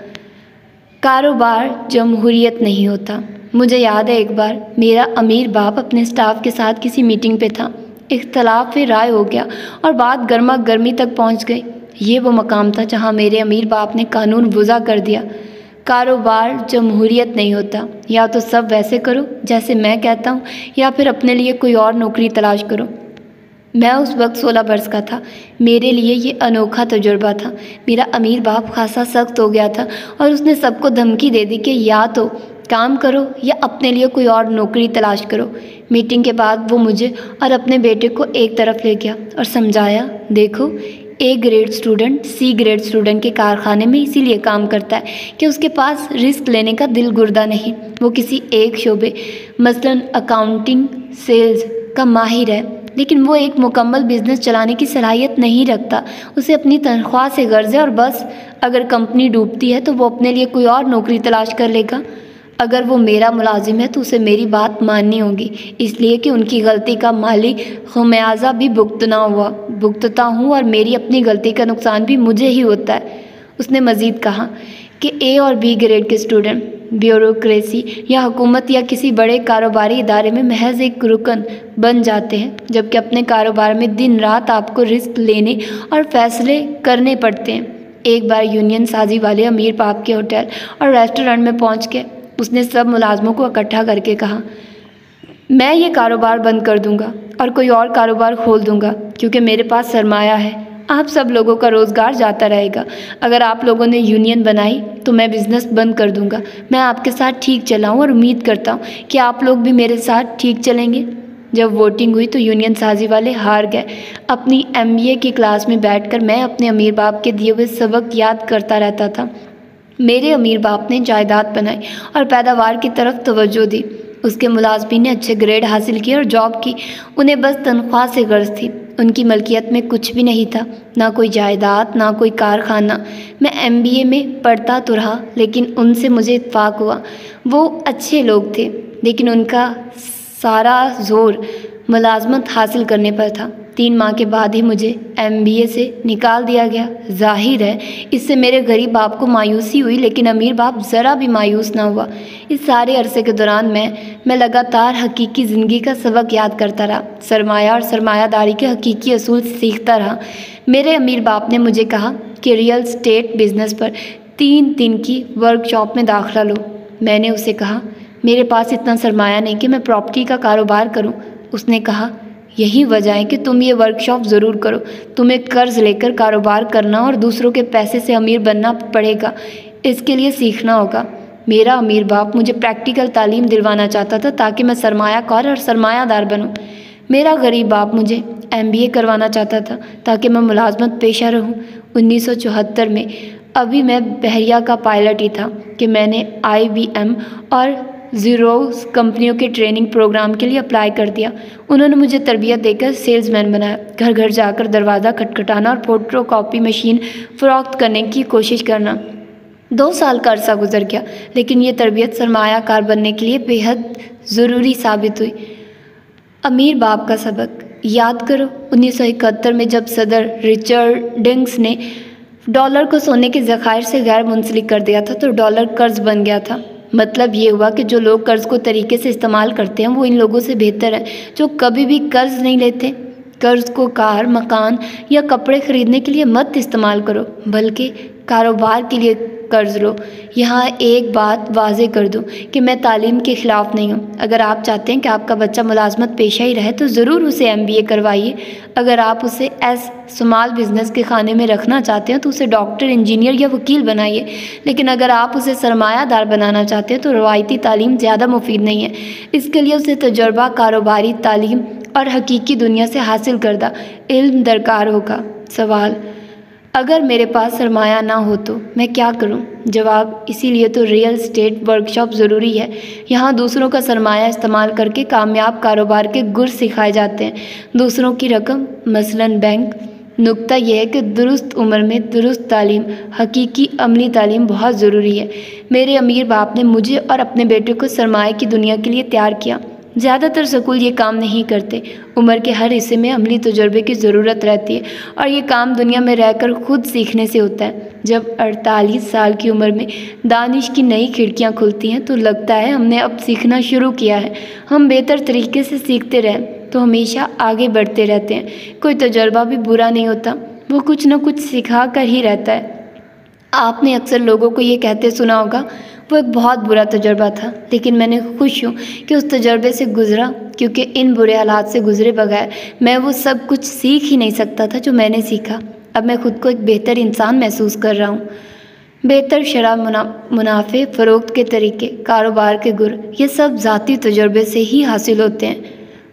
कारोबार जमहूरियत नहीं होता। मुझे याद है एक बार मेरा अमीर बाप अपने स्टाफ के साथ किसी मीटिंग पे था, इख्तलाफ राय हो गया और बात गर्मा गर्मी तक पहुंच गई। ये वो मकाम था जहां मेरे अमीर बाप ने कानून वज़ा कर दिया, कारोबार जमहूरियत नहीं होता, या तो सब वैसे करो जैसे मैं कहता हूँ या फिर अपने लिए कोई और नौकरी तलाश करो। मैं उस वक्त 16 बरस का था। मेरे लिए ये अनोखा तजुर्बा था। मेरा अमीर बाप खासा सख्त हो गया था और उसने सबको धमकी दे दी कि या तो काम करो या अपने लिए कोई और नौकरी तलाश करो। मीटिंग के बाद वो मुझे और अपने बेटे को एक तरफ ले गया और समझाया, देखो A grade student C grade student के कारखाने में इसीलिए काम करता है कि उसके पास रिस्क लेने का दिल गुर्दा नहीं। वो किसी एक शोबे मसलन अकाउंटिंग सेल्स का माहिर है, लेकिन वो एक मुकम्मल बिजनेस चलाने की सलाहियत नहीं रखता। उसे अपनी तनख्वाह से गर्ज है और बस अगर कंपनी डूबती है तो वो अपने लिए कोई और नौकरी तलाश कर लेगा। अगर वो मेरा मुलाजिम है तो उसे मेरी बात माननी होगी, इसलिए कि उनकी गलती का माली खमियाजा भी भुगतता हूँ और मेरी अपनी गलती का नुकसान भी मुझे ही होता है। उसने मज़ीद कहा कि A और B ग्रेड के स्टूडेंट ब्यूरोक्रेसी या हुकूमत या किसी बड़े कारोबारी इदारे में महज एक रुकन बन जाते हैं, जबकि अपने कारोबार में दिन रात आपको रिस्क लेने और फैसले करने पड़ते हैं। एक बार यूनियन साजी वाले अमीर बाप के होटल और रेस्टोरेंट में पहुंच के उसने सब मुलाजमों को इकट्ठा करके कहा, मैं ये कारोबार बंद कर दूंगा और कोई और कारोबार खोल दूंगा क्योंकि मेरे पास सरमाया है। आप सब लोगों का रोज़गार जाता रहेगा। अगर आप लोगों ने यूनियन बनाई तो मैं बिज़नेस बंद कर दूंगा। मैं आपके साथ ठीक चला हूँ और उम्मीद करता हूँ कि आप लोग भी मेरे साथ ठीक चलेंगे। जब वोटिंग हुई तो यूनियन साजी वाले हार गए। अपनी MBA की क्लास में बैठकर मैं अपने अमीर बाप के दिए हुए सबक याद करता रहता था। मेरे अमीर बाप ने जायदाद बनाई और पैदावार की तरफ तवज्जो दी। उसके मुलाजमीन ने अच्छे ग्रेड हासिल किए और जॉब की। उन्हें बस तनख्वाह से गर्ज थी। उनकी मलकियत में कुछ भी नहीं था, ना कोई जायदाद, ना कोई कारखाना। मैं MBA में पढ़ता तो रहा, लेकिन उनसे मुझे इत्फाक हुआ। वो अच्छे लोग थे, लेकिन उनका सारा जोर मुलाजमत हासिल करने पर था। 3 माह के बाद ही मुझे MBA से निकाल दिया गया। जाहिर है इससे मेरे गरीब बाप को मायूसी हुई, लेकिन अमीर बाप ज़रा भी मायूस ना हुआ। इस सारे अरसे के दौरान मैं लगातार हकीकी ज़िंदगी का सबक याद करता रहा, सरमाया और सरमायादारी के हकीकी असूल सीखता रहा। मेरे अमीर बाप ने मुझे कहा कि रियल स्टेट बिज़नेस पर 3 दिन की वर्कशॉप में दाखिला लो। मैंने उसे कहा, मेरे पास इतना सरमाया नहीं कि मैं प्रॉपर्टी का कारोबार करूं। उसने कहा, यही वजह है कि तुम ये वर्कशॉप ज़रूर करो। तुम्हें कर्ज लेकर कारोबार करना और दूसरों के पैसे से अमीर बनना पड़ेगा। इसके लिए सीखना होगा। मेरा अमीर बाप मुझे प्रैक्टिकल तालीम दिलवाना चाहता था ताकि मैं सरमायाकार और सरमायादार बनूं। मेरा गरीब बाप मुझे MBA करवाना चाहता था ताकि मैं मुलाजमत पेशा रहूं। 1974 में अभी मैं बहरिया का पायलट ही था कि मैंने IBM और ज़ीरोक्स कंपनियों के ट्रेनिंग प्रोग्राम के लिए अप्लाई कर दिया। उन्होंने मुझे तरबियत देकर सेल्समैन बनाया। घर घर जाकर दरवाज़ा खटखटाना और फोटोकॉपी मशीन फ़रोख्त करने की कोशिश करना। 2 साल का अरसा गुजर गया, लेकिन ये तरबियत सरमायाकार बनने के लिए बेहद ज़रूरी साबित हुई। अमीर बाप का सबक याद करो, 1971 में जब सदर रिचर्डिंग्स ने डॉलर को सोने के ज़खायर से गैर मुंसलिक कर दिया था तो डॉलर कर्ज बन गया था। मतलब ये हुआ कि जो लोग कर्ज को तरीके से इस्तेमाल करते हैं वो इन लोगों से बेहतर है जो कभी भी कर्ज नहीं लेते। कर्ज को कार, मकान या कपड़े खरीदने के लिए मत इस्तेमाल करो, बल्कि कारोबार के लिए कर्ज लो। यहाँ एक बात वाज़े कर दूँ कि मैं तालीम के ख़िलाफ़ नहीं हूँ। अगर आप चाहते हैं कि आपका बच्चा मुलाजमत पेशा ही रहे तो ज़रूर उसे MBA करवाइए। अगर आप उसे स्मॉल बिज़नेस के खाने में रखना चाहते हैं तो उसे डॉक्टर, इंजीनियर या वकील बनाइए। लेकिन अगर आप उसे सरमायादार बनाना चाहते हैं तो रवायती तालीम ज़्यादा मुफीद नहीं है। इसके लिए उसे तजुर्बा, कारोबारी तालीम और हकीकी दुनिया से हासिल करदा इल्म दरकार होगा। सवाल, अगर मेरे पास सरमाया ना हो तो मैं क्या करूं? जवाब, इसीलिए तो रियल एस्टेट वर्कशॉप ज़रूरी है। यहाँ दूसरों का सरमाया इस्तेमाल करके कामयाब कारोबार के गुर सिखाए जाते हैं, दूसरों की रकम, मसलन बैंक। नुक्ता यह है कि दुरुस्त उम्र में दुरुस्त तालीम, हकीकी अमली तालीम बहुत ज़रूरी है। मेरे अमीर बाप ने मुझे और अपने बेटे को सरमाए की दुनिया के लिए तैयार किया। ज़्यादातर स्कूल ये काम नहीं करते। उम्र के हर हिस्से में अमली तजुर्बे की ज़रूरत रहती है और ये काम दुनिया में रहकर खुद सीखने से होता है। जब 48 साल की उम्र में दानिश की नई खिड़कियां खुलती हैं तो लगता है हमने अब सीखना शुरू किया है। हम बेहतर तरीके से सीखते रहें तो हमेशा आगे बढ़ते रहते हैं। कोई तजुर्बा भी बुरा नहीं होता, वो कुछ न कुछ सिखा कर ही रहता है। आपने अक्सर लोगों को ये कहते सुना होगा, वो एक बहुत बुरा तजुर्बा था, लेकिन मैंने खुश हूँ कि उस तजुर्बे से गुज़रा, क्योंकि इन बुरे हालात से गुज़रे बगैर मैं वो सब कुछ सीख ही नहीं सकता था जो मैंने सीखा। अब मैं खुद को एक बेहतर इंसान महसूस कर रहा हूँ। बेहतर शराब, मुनाफे फ़रोख्त के तरीके, कारोबार के गुर, ये सब ज़ाती तजुर्बे से ही हासिल होते हैं।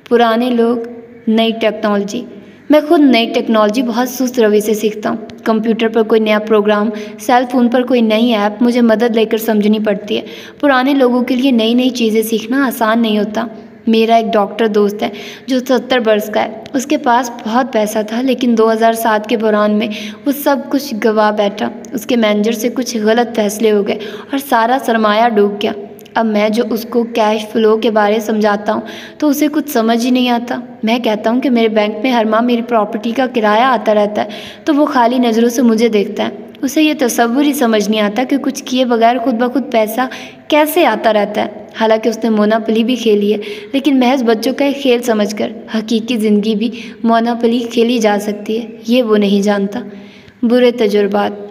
पुराने लोग, नई टेक्नोलॉजी। मैं खुद नई टेक्नोलॉजी बहुत सुस्त रवि से सीखता हूँ। कंप्यूटर पर कोई नया प्रोग्राम, सेल फ़ोन पर कोई नई ऐप मुझे मदद लेकर समझनी पड़ती है। पुराने लोगों के लिए नई नई चीज़ें सीखना आसान नहीं होता। मेरा एक डॉक्टर दोस्त है जो 70 वर्ष का है। उसके पास बहुत पैसा था, लेकिन 2007 के बहरान में वो सब कुछ गंवा बैठा। उसके मैनेजर से कुछ गलत फैसले हो गए और सारा सरमाया डूब गया। अब मैं जो उसको कैश फ्लो के बारे में समझाता हूँ तो उसे कुछ समझ ही नहीं आता। मैं कहता हूँ कि मेरे बैंक में हर माह मेरी प्रॉपर्टी का किराया आता रहता है, तो वो खाली नज़रों से मुझे देखता है। उसे ये तसव्वुर ही समझ नहीं आता कि कुछ किए बगैर खुद ब खुद पैसा कैसे आता रहता है। हालांकि उसने मोनापली भी खेली है, लेकिन महज बच्चों का एक खेल समझकर। हकीकी ज़िंदगी भी मोनापली खेली जा सकती है, ये वो नहीं जानता। बुरे तजुर्बात।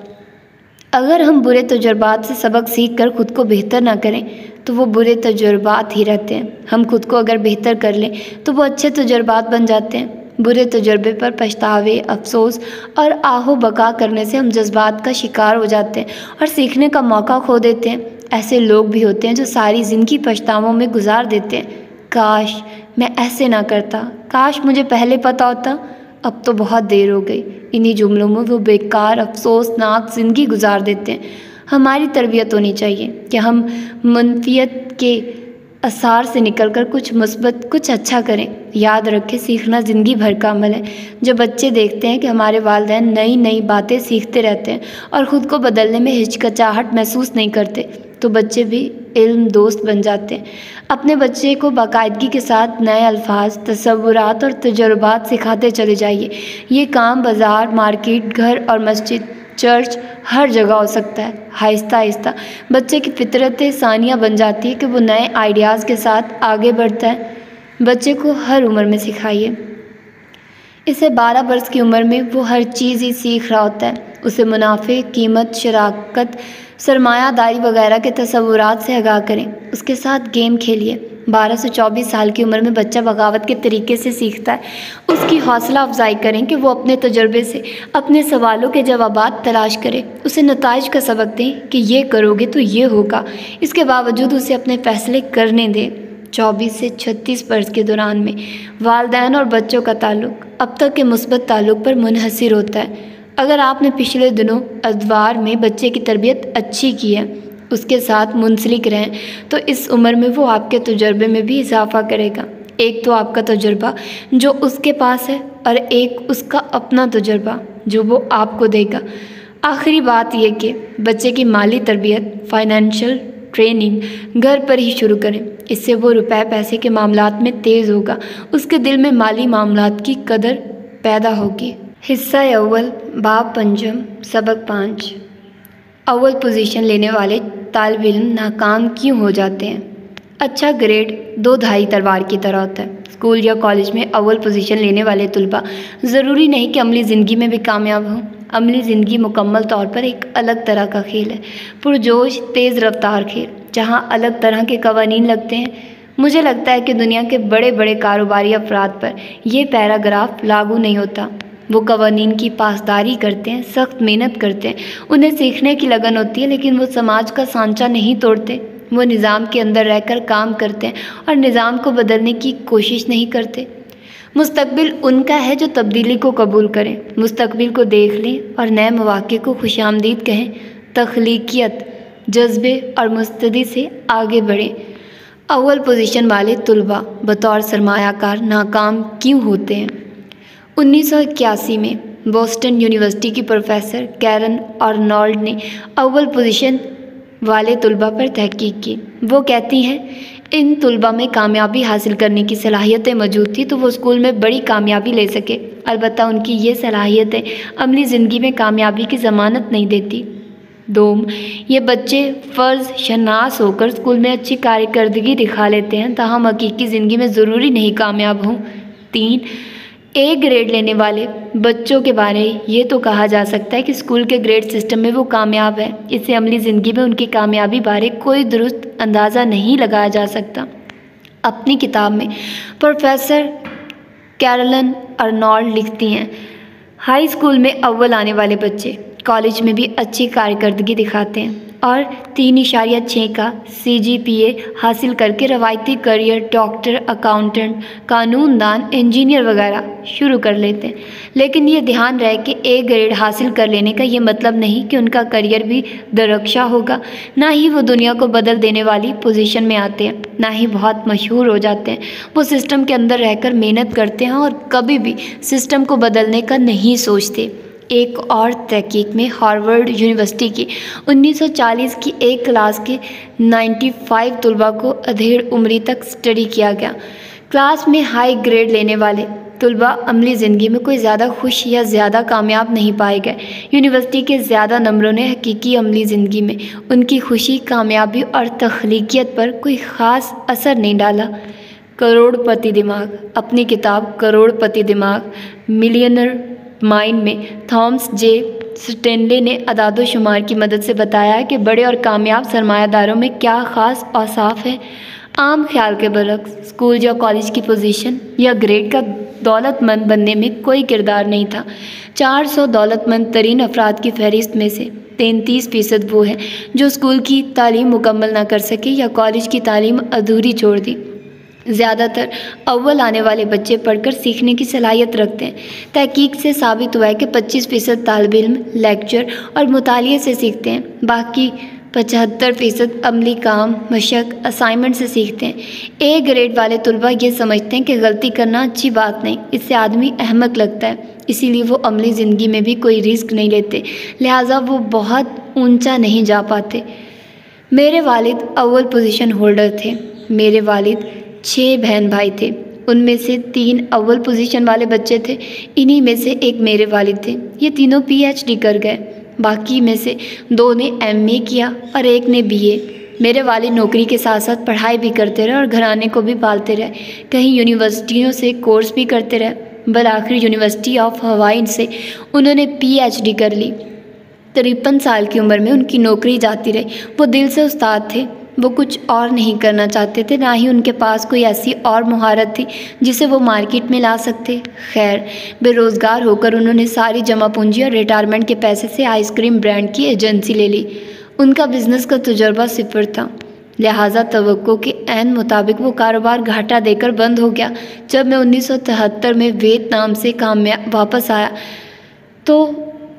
अगर हम बुरे तजुर्बात से सबक सीख कर खुद को बेहतर ना करें तो वो बुरे तजुर्बात ही रहते हैं। हम खुद को अगर बेहतर कर लें तो वो अच्छे तजुर्बात बन जाते हैं। बुरे तजुर्बे पर पछतावे, अफसोस और आहो बका करने से हम जज्बात का शिकार हो जाते हैं और सीखने का मौका खो देते हैं। ऐसे लोग भी होते हैं जो सारी ज़िंदगी पछतावों में गुजार देते हैं। काश मैं ऐसे ना करता, काश मुझे पहले पता होता, अब तो बहुत देर हो गई। इन्हीं जुमलों में वो बेकार, अफसोसनाक ज़िंदगी गुजार देते हैं। हमारी तरबियत होनी चाहिए कि हम मनफियत के असार से निकलकर कुछ मुस्बत, कुछ अच्छा करें। याद रखें, सीखना ज़िंदगी भर का अमल है। जब बच्चे देखते हैं कि हमारे वालिदैन नई नई बातें सीखते रहते हैं और ख़ुद को बदलने में हिचकिचाहट महसूस नहीं करते तो बच्चे भी इल्म दोस्त बन जाते हैं। अपने बच्चे को बाकायदगी के साथ नए अल्फाज, तसव्वुरात और तजुर्बात सिखाते चले जाइए। ये काम बाज़ार, मार्केट, घर और मस्जिद, चर्च, हर जगह हो सकता है। आहिस्ता आहिस्ता बच्चे की फितरत सानिया बन जाती है कि वो नए आइडियाज़ के साथ आगे बढ़ता है। बच्चे को हर उम्र में सिखाइए। इसे 12 वर्ष की उम्र में वो हर चीज़ ही सीख रहा होता है। उसे मुनाफे, कीमत, शराकत, सरमायादारी वगैरह के तसव्वुरात से आगाह करें। उसके साथ गेम खेलिए। 12 से 24 साल की उम्र में बच्चा बगावत के तरीके से सीखता है। उसकी हौसला अफजाई करें कि वो अपने तजुर्बे से अपने सवालों के जवाबात तलाश करे। उसे नताइज का सबक दें कि ये करोगे तो ये होगा। इसके बावजूद उसे अपने फ़ैसले करने दें। 24 से 36 वर्ष के दौरान में वालिदैन और बच्चों का ताल्लुक़ अब तक के मुस्बत ताल्लुक़ पर मुनहसिर होता है। अगर आपने पिछले दिनों अखबार में बच्चे की तरबियत अच्छी की है, उसके साथ मुंसलिक रहें, तो इस उम्र में वो आपके तजुर्बे में भी इजाफा करेगा। एक तो आपका तजुर्बा जो उसके पास है और एक उसका अपना तजुर्बा जो वो आपको देगा। आखिरी बात यह कि बच्चे की माली तरबियत, फाइनेंशियल ट्रेनिंग घर पर ही शुरू करें। इससे वो रुपए पैसे के मामलात में तेज़ होगा, उसके दिल में माली मामलात की कदर पैदा होगी। हिस्सा अव्वल, बाब पंचम, सबक 5। अव्वल पोजीशन लेने वाले तालिब इल्म नाकाम क्यों हो जाते हैं? अच्छा ग्रेड दो धाई तलवार की तरह होता है। स्कूल या कॉलेज में अव्वल पोजीशन लेने वाले तुलबा ज़रूरी नहीं कि अमली ज़िंदगी में भी कामयाब हों। अमली ज़िंदगी मुकम्मल तौर पर एक अलग तरह का खेल है, पुरजोश तेज़ रफ्तार खेल, जहाँ अलग तरह के कवानीन लगते हैं। मुझे लगता है कि दुनिया के बड़े बड़े कारोबारी अफराद पर यह पैराग्राफ लागू नहीं होता। वो कवानीन की पासदारी करते हैं, सख्त मेहनत करते हैं, उन्हें सीखने की लगन होती है, लेकिन वो समाज का सांचा नहीं तोड़ते। वो निज़ाम के अंदर रहकर काम करते हैं और निज़ाम को बदलने की कोशिश नहीं करते। मुस्तकबिल उनका है जो तब्दीली को कबूल करें, मुस्तकबिल को देख लें और नए मौक़े को खुशामदीद कहें। तख्लीकियत, जज्बे और मुस्तदी से आगे बढ़ें। अव्वल पोजीशन वाले तुलबा बतौर सरमायाकार नाकाम क्यों होते हैं? 1981 में बोस्टन यूनिवर्सिटी की प्रोफेसर कैरन आर्नोल्ड ने अव्वल पोजीशन वाले तुलबा पर तहकीक की। वो कहती हैं, इन तुलबा में कामयाबी हासिल करने की सलाहियतें मौजूद थी तो वो स्कूल में बड़ी कामयाबी ले सके। अलबत्ता उनकी ये सलाहियतें अमली ज़िंदगी में कामयाबी की ज़मानत नहीं देती। 2, ये बच्चे फ़र्ज़ शनास होकर स्कूल में अच्छी कारकर्दगी दिखा लेते हैं, ताहम हकीकी ज़िंदगी में ज़रूरी नहीं कामयाब हों। 3, ए ग्रेड लेने वाले बच्चों के बारे ये तो कहा जा सकता है कि स्कूल के ग्रेड सिस्टम में वो कामयाब है। इससे अमली ज़िंदगी में उनकी कामयाबी बारे कोई दुरुस्त अंदाज़ा नहीं लगाया जा सकता। अपनी किताब में प्रोफेसर कैरोलिन आर्नोल्ड लिखती हैं, हाई स्कूल में अव्वल आने वाले बच्चे कॉलेज में भी अच्छी कारकर्दगी दिखाते हैं और 3.6 का CGPA हासिल करके रवायती करियर डॉक्टर, अकाउंटेंट, कानूनदान, इंजीनियर वगैरह शुरू कर लेते हैं। लेकिन ये ध्यान रहे कि ए ग्रेड हासिल कर लेने का ये मतलब नहीं कि उनका करियर भी दरख्शा होगा। ना ही वो दुनिया को बदल देने वाली पोजीशन में आते हैं, ना ही बहुत मशहूर हो जाते हैं। वो सिस्टम के अंदर रहकर मेहनत करते हैं और कभी भी सिस्टम को बदलने का नहीं सोचते। एक और तहकीक में हार्वर्ड यूनिवर्सिटी की 1940 की एक क्लास के 95 तुलबा को अधेड़ उम्री तक स्टडी किया गया। क्लास में हाई ग्रेड लेने वाले तुलबा अमली ज़िंदगी में कोई ज़्यादा खुश या ज़्यादा कामयाब नहीं पाए गए। यूनिवर्सिटी के ज़्यादा नंबरों ने हकीकी अमली ज़िंदगी में उनकी खुशी, कामयाबी और तख्लीकियत पर कोई ख़ास असर नहीं डाला। करोड़पति दिमाग, अपनी किताब करोड़पति दिमाग मिलियनर माइंड में थॉमस जे स्टेनले ने अदादो-शुमार की मदद से बताया है कि बड़े और कामयाब सरमायादारों में क्या ख़ास औसाफ है। आम ख्याल के बरक्स स्कूल या कॉलेज की पोजीशन या ग्रेड का दौलतमंद बनने में कोई किरदार नहीं था। 400 दौलतमंद तरीन अफराद की फहरिस्त में से 33% वो हैं जो स्कूल की तालीम मुकम्मल ना कर सके या कॉलेज की तालीम अधूरी छोड़ दी। ज़्यादातर अव्वल आने वाले बच्चे पढ़कर सीखने की सलाहियत रखते हैं। तहकीक से साबित हुआ है कि 25% तालिब इल्म लेक्चर और मुतालिए से सीखते हैं, बाकी 75% अमली काम, मशक, असाइनमेंट से सीखते हैं। ए ग्रेड वाले तुलबा ये समझते हैं कि गलती करना अच्छी बात नहीं, इससे आदमी अहमक लगता है, इसीलिए वो अमली ज़िंदगी में भी कोई रिस्क नहीं लेते, लिहाजा वो बहुत ऊंचा नहीं जा पाते। मेरे वालिद अव्वल पोजीशन होल्डर थे। मेरे वालिद 6 बहन भाई थे, उनमें से 3 अव्वल पोजीशन वाले बच्चे थे। इन्हीं में से एक मेरे वालिद थे। ये तीनों PhD कर गए, बाकी में से 2 ने MA किया और एक ने BA। मेरे वालिद नौकरी के साथ साथ पढ़ाई भी करते रहे और घराने को भी पालते रहे। कहीं यूनिवर्सिटियों से कोर्स भी करते रहे। बल आखिर यूनिवर्सिटी ऑफ हवाई से उन्होंने PhD कर ली। 53 साल की उम्र में उनकी नौकरी जाती रही। वो दिल से उस्ताद थे, वो कुछ और नहीं करना चाहते थे, ना ही उनके पास कोई ऐसी और महारत थी जिसे वो मार्केट में ला सकते। खैर, बेरोज़गार होकर उन्होंने सारी जमा पूंजी और रिटायरमेंट के पैसे से आइसक्रीम ब्रांड की एजेंसी ले ली। उनका बिज़नेस का तजुर्बा सिफर था, लिहाजा तवक्को के ऐन मुताबिक वो कारोबार घाटा देकर बंद हो गया। जब मैं 1973 में वियतनाम से वापस आया तो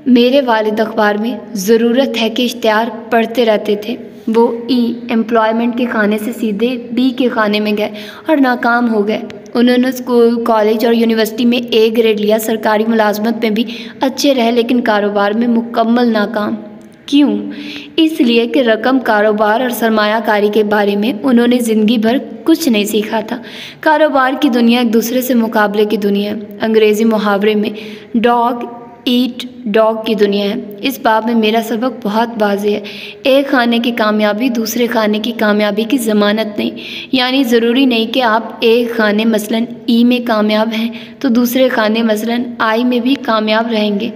मेरे वालिद अखबार में ज़रूरत है कि इश्तिहार पढ़ते रहते थे। वो एम्प्लॉयमेंट के खाने से सीधे बी के खाने में गए और नाकाम हो गए। उन्होंने स्कूल, कॉलेज और यूनिवर्सिटी में ए ग्रेड लिया, सरकारी मुलाजमत में भी अच्छे रहे, लेकिन कारोबार में मुकम्मल नाकाम। क्यों? इसलिए कि रकम, कारोबार और सरमायाकारी के बारे में उन्होंने ज़िंदगी भर कुछ नहीं सीखा था। कारोबार की दुनिया एक दूसरे से मुकाबले की दुनिया है। अंग्रेज़ी मुहावरे में डॉग ईट डॉग की दुनिया है। इस बाब में मेरा सबक बहुत वाज़ेह है। एक खाने की कामयाबी दूसरे खाने की कामयाबी की ज़मानत नहीं। यानी ज़रूरी नहीं कि आप एक खाने मसलन ई में कामयाब हैं तो दूसरे खाने मसलन आई में भी कामयाब रहेंगे।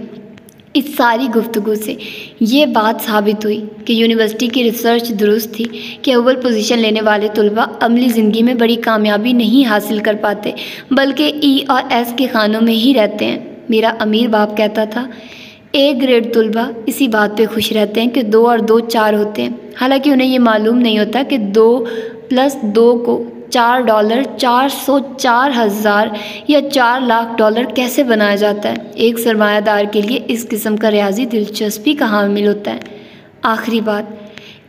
इस सारी गुफ्तगू से ये बात साबित हुई कि यूनिवर्सिटी की रिसर्च दुरुस्त थी कि अव्वल पोजीशन लेने वाले तलबा अमली ज़िंदगी में बड़ी कामयाबी नहीं हासिल कर पाते, बल्कि ई और एस के खानों में ही रहते हैं। मेरा अमीर बाप कहता था, ए ग्रेड तलबा इसी बात पे खुश रहते हैं कि 2 और 2 4 होते हैं। हालांकि उन्हें ये मालूम नहीं होता कि 2 + 2 को $4, 404,000 या $4,00,000 कैसे बनाया जाता है। एक सरमायादार के लिए इस किस्म का रियाजी दिलचस्पी का हामिल होता है। आखिरी बात,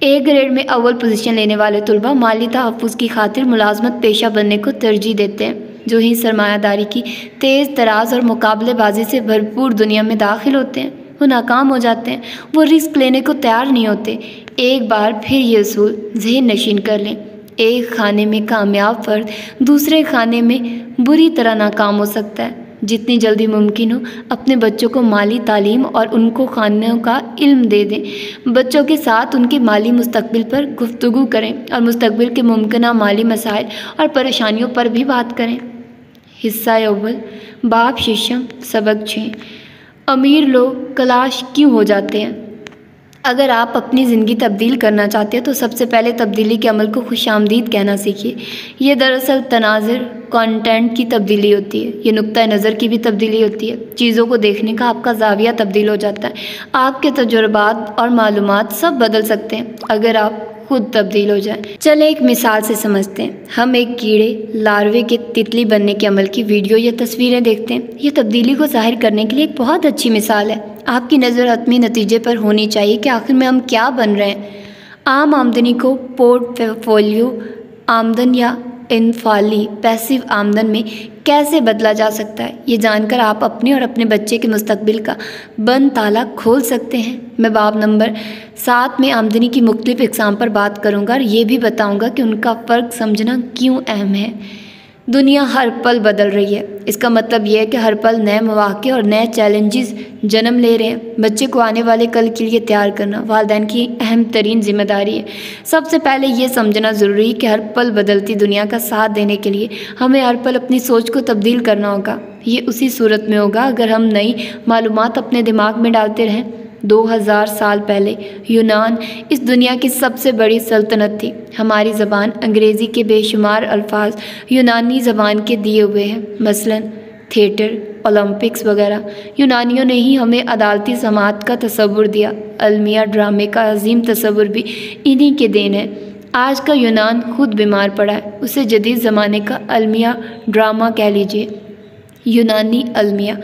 ए ग्रेड में अव्वल पोजीशन लेने वाले तलबा माली तहफ़्फ़ुज़ की खातिर मुलाजमत पेशा बनने को तरजीह देते हैं। जो ही सरमायादारी की तेज़ तराज और मुकाबलेबाजी से भरपूर दुनिया में दाखिल होते हैं, वो नाकाम हो जाते हैं। वो रिस्क लेने को तैयार नहीं होते। एक बार फिर ये असूल ज़हन नशीन कर लें, एक खाने में कामयाब फ़र्द दूसरे खाने में बुरी तरह नाकाम हो सकता है। जितनी जल्दी मुमकिन हो अपने बच्चों को माली तालीम और उनको खानों का इल्म दे दें। बच्चों के साथ उनके माली मुस्तकबिल पर गुफ्तगू करें और मुस्तकबिल के मुमकिना माली मसाइल और परेशानियों पर भी बात करें। हिस्सा अव्वल, बाप शिशम, सबक 6। अमीर लोग कलाश क्यों हो जाते हैं? अगर आप अपनी ज़िंदगी तब्दील करना चाहते हैं तो सबसे पहले तब्दीली के अमल को खुशामदीद कहना सीखिए। ये दरअसल तनाज़ुर, कंटेंट की तब्दीली होती है। ये नुक्ता नज़र की भी तब्दीली होती है। चीज़ों को देखने का आपका ज़ाविया तब्दील हो जाता है। आपके तजुर्बात और मालूमात सब बदल सकते हैं अगर आप खुद तब्दील हो जाए। चले एक मिसाल से समझते हैं। हम एक कीड़े लार्वे के तितली बनने के अमल की वीडियो या तस्वीरें देखते हैं। ये तब्दीली को ज़ाहिर करने के लिए एक बहुत अच्छी मिसाल है। आपकी नज़र हतमी नतीजे पर होनी चाहिए कि आखिर में हम क्या बन रहे हैं। आम आमदनी को पोर्टफोलियो आमदन या इनफाली पैसिव आमदन में कैसे बदला जा सकता है, ये जानकर आप अपने और अपने बच्चे के मुस्तकबिल का बंद ताला खोल सकते हैं। मैं बाब नंबर 7 में आमदनी की मुख्तलिफ इक़साम पर बात करूँगा और ये भी बताऊँगा कि उनका फ़र्क समझना क्यों अहम है। दुनिया हर पल बदल रही है। इसका मतलब यह है कि हर पल नए मौक़े और नए चैलेंजेस जन्म ले रहे हैं। बच्चे को आने वाले कल के लिए तैयार करना वालिदैन की अहम तरीन जिम्मेदारी है। सबसे पहले ये समझना ज़रूरी है कि हर पल बदलती दुनिया का साथ देने के लिए हमें हर पल अपनी सोच को तब्दील करना होगा। ये उसी सूरत में होगा अगर हम नई मालूमात अपने दिमाग में डालते रहें। 2000 साल पहले यूनान इस दुनिया की सबसे बड़ी सल्तनत थी। हमारी ज़बान अंग्रेज़ी के बेशुमार अल्फाज यूनानी ज़बान के दिए हुए हैं, मसलन थिएटर, ओलंपिक्स वगैरह। यूनानियों ने ही हमें अदालती समात का तसव्वुर दिया। अलमिया ड्रामे का अजीम तसव्वुर भी इन्हीं के देन है। आज का यूनान खुद बीमार पड़ा है। उसे जदीद ज़माने का अलमिया ड्रामा कह लीजिए। यूनानी अलमिया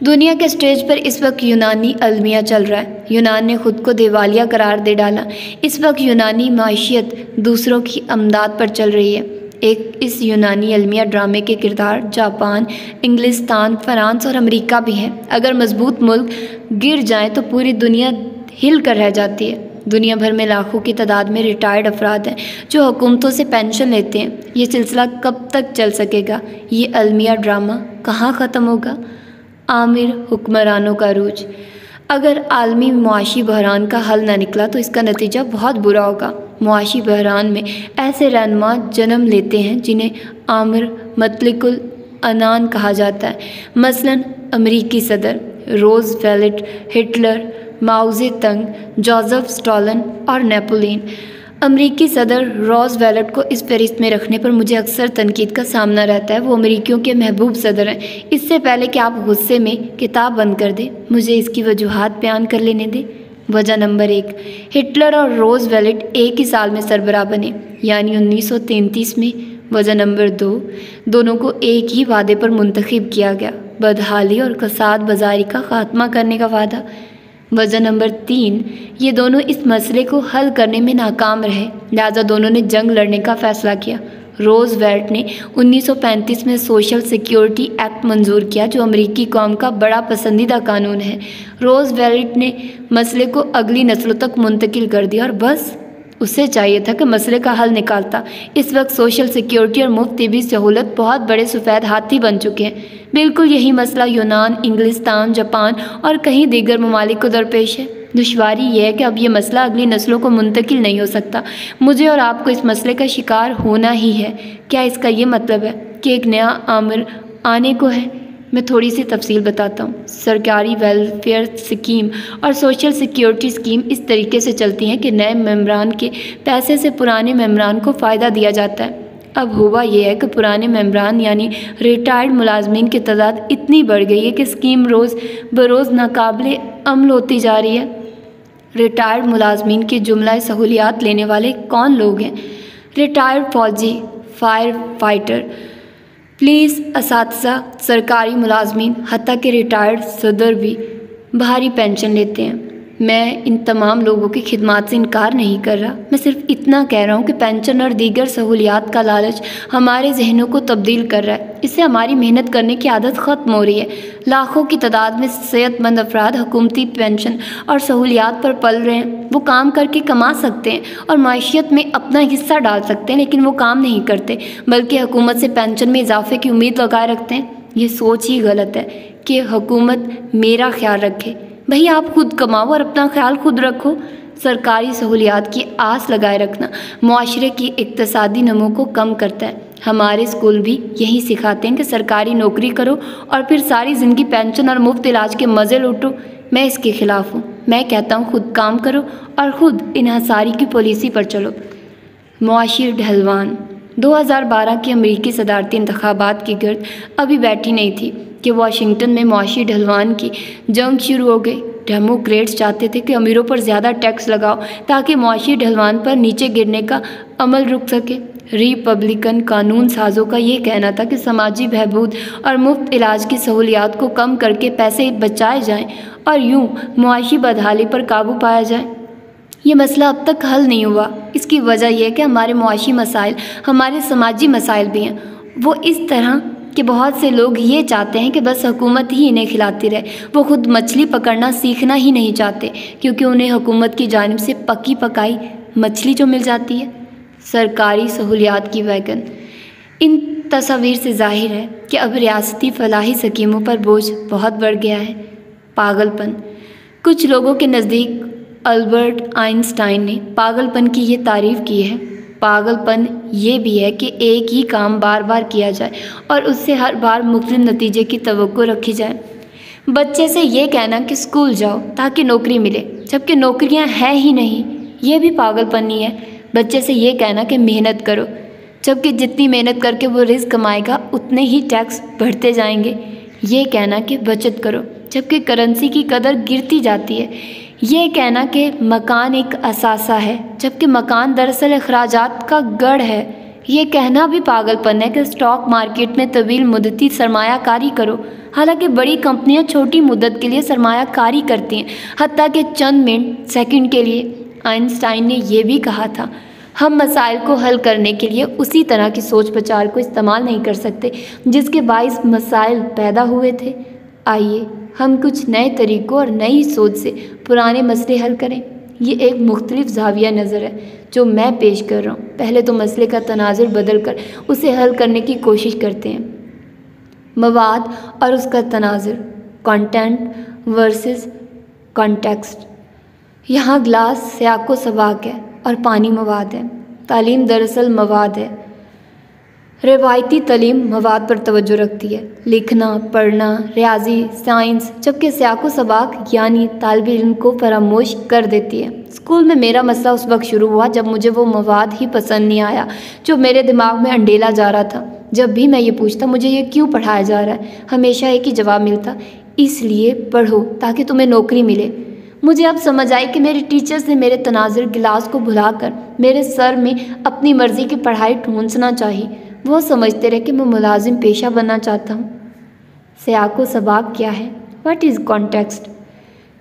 दुनिया के स्टेज पर इस वक्त यूनानी अलमिया चल रहा है। यूनान ने खुद को दिवालिया करार दे डाला। इस वक्त यूनानी माशियत दूसरों की अमदाद पर चल रही है। इस यूनानी अलमिया ड्रामे के किरदार जापान, इंग्लिस्तान, फ्रांस और अमेरिका भी हैं। अगर मजबूत मुल्क गिर जाएं तो पूरी दुनिया हिल कर रह जाती है। दुनिया भर में लाखों की तादाद में रिटायर्ड अफराद हैं जो हुकूमतों से पेंशन लेते हैं। ये सिलसिला कब तक चल सकेगा? ये अलमिया ड्रामा कहाँ ख़त्म होगा? आमिर हुक्मरानों का रूज। अगर आलमी मुआशी बहरान का हल न निकला तो इसका नतीजा बहुत बुरा होगा। मुआशी बहरान में ऐसे रहनुमा जन्म लेते हैं जिन्हें आमिर मतलिकुल अनान कहा जाता है। मसलन अमरीकी सदर रोज़वेल्ट, हिटलर, माओ ज़ेतुंग, जोसेफ स्टालिन और नेपोलियन। अमरीकी सदर रोज़वेल्ट को इस फहरिस्त में रखने पर मुझे अक्सर तनकीद का सामना रहता है। वो अमरीकियों के महबूब सदर हैं। इससे पहले कि आप गुस्से में किताब बंद कर दें, मुझे इसकी वजूहात बयान कर लेने दें। वजह नंबर 1, हिटलर और रोज़वेल्ट एक ही साल में सरबराह बने, यानी 1933 में। वजह नंबर 2, दोनों को एक ही वादे पर मुंतखब किया गया, बदहाली और कसाद बाज़ारी का ख़ात्मा करने का वादा। वजह नंबर 3, ये दोनों इस मसले को हल करने में नाकाम रहे, लिहाजा दोनों ने जंग लड़ने का फैसला किया। रोजवेल्ट ने 1935 में सोशल सिक्योरिटी एक्ट मंजूर किया, जो अमेरिकी कौम का बड़ा पसंदीदा कानून है। रोजवेल्ट ने मसले को अगली नस्लों तक मुंतकिल कर दिया और बस उसे चाहिए था कि मसले का हल निकालता। इस वक्त सोशल सिक्योरिटी और मुफ्त तिबी सहूलत बहुत बड़े सफ़ेद हाथी बन चुके हैं। बिल्कुल यही मसला यूनान, इंग्लिस्तान, जापान और कहीं दीगर ममालिक को दरपेश है। दुश्वारी यह है कि अब ये मसला अगली नस्लों को मुंतकिल नहीं हो सकता। मुझे और आपको इस मसले का शिकार होना ही है। क्या इसका ये मतलब है कि एक नया आमिर आने को है? मैं थोड़ी सी तफसील बताता हूँ। सरकारी वेलफेयर स्कीम और सोशल सिक्योरिटी स्कीम इस तरीके से चलती हैं कि नए मेम्बरान के पैसे से पुराने मेम्बरान को फ़ायदा दिया जाता है। अब हुआ यह है कि पुराने मेम्बरान यानी रिटायर्ड मुलाजमीन की तादाद इतनी बढ़ गई है कि स्कीम रोज़ बरोज़ नाकाबिले अमल होती जा रही है। रिटायर्ड मुलाजमीन की जुमला सहूलियात लेने वाले कौन लोग हैं? रिटायर्ड फौजी, फायर फाइटर, पुलिस, असातिज़ा, सरकारी मुलाजमीन, हत्ता के रिटायर्ड सदर भी भारी पेंशन लेते हैं। मैं इन तमाम लोगों की खिदमत से इनकार नहीं कर रहा। मैं सिर्फ इतना कह रहा हूँ कि पेंशन और दीगर सहूलियात का लालच हमारे जहनों को तब्दील कर रहा है। इससे हमारी मेहनत करने की आदत ख़त्म हो रही है। लाखों की तादाद में सेहतमंद अफराद हुकूमती पेंशन और सहूलियात पर पल रहे हैं। वो काम करके कमा सकते हैं और माशियत में अपना हिस्सा डाल सकते हैं, लेकिन वो काम नहीं करते, बल्कि हुकूमत से पेंशन में इजाफे की उम्मीद लगाए रखते हैं। ये सोच ही गलत है कि हुकूमत मेरा ख्याल रखे। भई आप खुद कमाओ और अपना ख्याल खुद रखो। सरकारी सहूलियात की आस लगाए रखना मुआशरे की इक्तसादी नमो को कम करता है। हमारे स्कूल भी यही सिखाते हैं कि सरकारी नौकरी करो और फिर सारी ज़िंदगी पेंशन और मुफ्त इलाज के मज़े लूटो। मैं इसके ख़िलाफ़ हूँ। मैं कहता हूँ खुद काम करो और ख़ुद इन्हसारी की पॉलिसी पर चलो। मुआशी ढलवान 2012 के अमेरिकी सदारती इंतखाबात की गिरद अभी बैठी नहीं थी कि वाशिंगटन में मुआशी ढलवान की जंग शुरू हो गई। डेमोक्रेट्स चाहते थे कि अमीरों पर ज़्यादा टैक्स लगाओ ताकि मुआशी ढलवान पर नीचे गिरने का अमल रुक सके। रिपब्लिकन कानून साजों का ये कहना था कि समाजी बहबूद और मुफ्त इलाज की सहूलियात को कम करके पैसे बचाए जाएं और यूं मुआशी बदहाली पर काबू पाया जाए। ये मसला अब तक हल नहीं हुआ। इसकी वजह यह है कि हमारे मुआशी मसाइल हमारे समाजी मसाइल भी हैं। वो इस तरह कि बहुत से लोग ये चाहते हैं कि बस हुकूमत ही इन्हें खिलाती रहे। वो खुद मछली पकड़ना सीखना ही नहीं चाहते, क्योंकि उन्हें हुकूमत की जानिब से पकी पकाई मछली जो मिल जाती है। सरकारी सहूलियात की वैगन इन तस्वीर से जाहिर है कि अब रियासती फलाही स्कीमों पर बोझ बहुत बढ़ गया है। पागलपन। कुछ लोगों के नज़दीक अल्बर्ट आइंस्टाइन ने पागलपन की ये तारीफ़ की है। पागलपन ये भी है कि एक ही काम बार बार किया जाए और उससे हर बार मुख्तलिफ नतीजे की तवक्को रखी जाए। बच्चे से ये कहना कि स्कूल जाओ ताकि नौकरी मिले, जबकि नौकरियां हैं ही नहीं, ये भी पागलपन ही है। बच्चे से ये कहना कि मेहनत करो, जबकि जितनी मेहनत करके वो रिस्क कमाएगा उतने ही टैक्स बढ़ते जाएंगे। ये कहना कि बचत करो, जबकि करेंसी की कदर गिरती जाती है। ये कहना कि मकान एक असासा है, जबकि मकान दरअसल अखराजात का गढ़ है। ये कहना भी पागलपन है कि स्टॉक मार्केट में तवील मुद्दती सरमायाकारी करो। हालांकि बड़ी कंपनियां छोटी मुद्दत के लिए सरमायाकारी करती हैं, हत्ता कि चंद मिनट सेकंड के लिए। आइंस्टाइन ने यह भी कहा था, हम मसाइल को हल करने के लिए उसी तरह की सोच विचार को इस्तेमाल नहीं कर सकते जिसके बाइस मसाइल पैदा हुए थे। आइए हम कुछ नए तरीक़ों और नई सोच से पुराने मसले हल करें। ये एक मुख्तलिफ ज़ाविया नज़र है जो मैं पेश कर रहा हूँ। पहले तो मसले का तनाजुर बदल कर उसे हल करने की कोशिश करते हैं। मवाद और उसका तनाजुर, कंटेंट वर्सेस कॉन्टेक्स्ट। यहाँ गिलास स्याको सबाक है और पानी मवाद है। तालीम दरअसल मवाद है। रिवायती तालीम मवाद पर तवज्जो रखती है, लिखना, पढ़ना, रियाजी, साइंस, जबकि स्याको सबाक यानी तालिब इल्म को फरामोश कर देती है। स्कूल में मेरा मसला उस वक्त शुरू हुआ जब मुझे वो मवाद ही पसंद नहीं आया जो मेरे दिमाग में अंडेला जा रहा था। जब भी मैं ये पूछता मुझे ये क्यों पढ़ाया जा रहा है, हमेशा एक ही जवाब मिलता, इसलिए पढ़ो ताकि तुम्हें नौकरी मिले। मुझे अब समझ आई कि मेरे टीचर्स ने मेरे तनाजुर गिलास को भुलाकर मेरे सर में अपनी मर्ज़ी की पढ़ाई ठूंसना चाहिए। वो समझते रहे कि मैं मुलाजिम पेशा बनना चाहता हूँ। स्याको सबाक क्या है? What is context?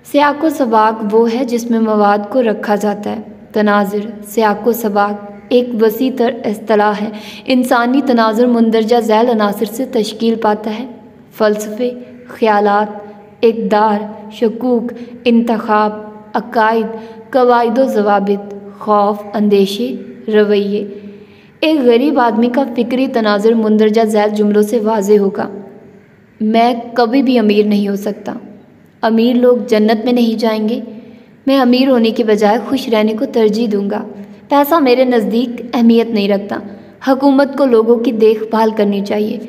सियाक़ो सबाक़ वो है जिसमें मवाद को रखा जाता है। तनाज़ुर। सियाक़ो सबाक़ एक वसी तर इस्तिलाह है। इंसानी तनाज़ुर मुंदरजा झैल अनासर से तश्कील पाता है। फ़लसफ़े, ख़यालात, इक़दार, शकूक, इंतख़ाब, अक़ाइद, कवाइद ज़वाबित, खौफ, अंदेशे, रवैये। एक गरीब आदमी का फ़िक्री तनाज़ुर मुंदरजा झैल जुमलों से वाज़ेह होगा। मैं कभी भी अमीर नहीं हो सकता। अमीर लोग जन्नत में नहीं जाएंगे। मैं अमीर होने के बजाय खुश रहने को तरजीह दूंगा। पैसा मेरे नज़दीक अहमियत नहीं रखता। हुकूमत को लोगों की देखभाल करनी चाहिए।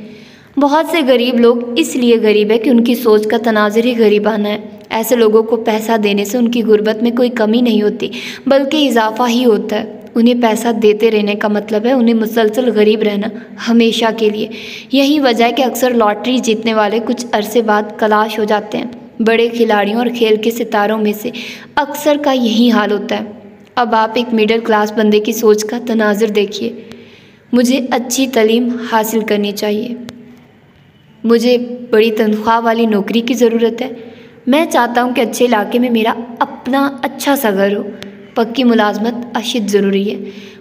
बहुत से गरीब लोग इसलिए गरीब है कि उनकी सोच का तनाज़ुर ही गरीबाना है। ऐसे लोगों को पैसा देने से उनकी गुर्बत में कोई कमी नहीं होती, बल्कि इजाफा ही होता है। उन्हें पैसा देते रहने का मतलब है उन्हें मुसलसल गरीब रहना, हमेशा के लिए। यही वजह है कि अक्सर लॉटरी जीतने वाले कुछ अरसे बाद कलाश हो जाते हैं। बड़े खिलाड़ियों और खेल के सितारों में से अक्सर का यही हाल होता है। अब आप एक मिडिल क्लास बंदे की सोच का तनाज़ुर देखिए। मुझे अच्छी तालीम हासिल करनी चाहिए। मुझे बड़ी तनख्वाह वाली नौकरी की ज़रूरत है। मैं चाहता हूँ कि अच्छे इलाके में मेरा अपना अच्छा सा घर हो। पक्की मुलाजमत अशिद ज़रूरी है।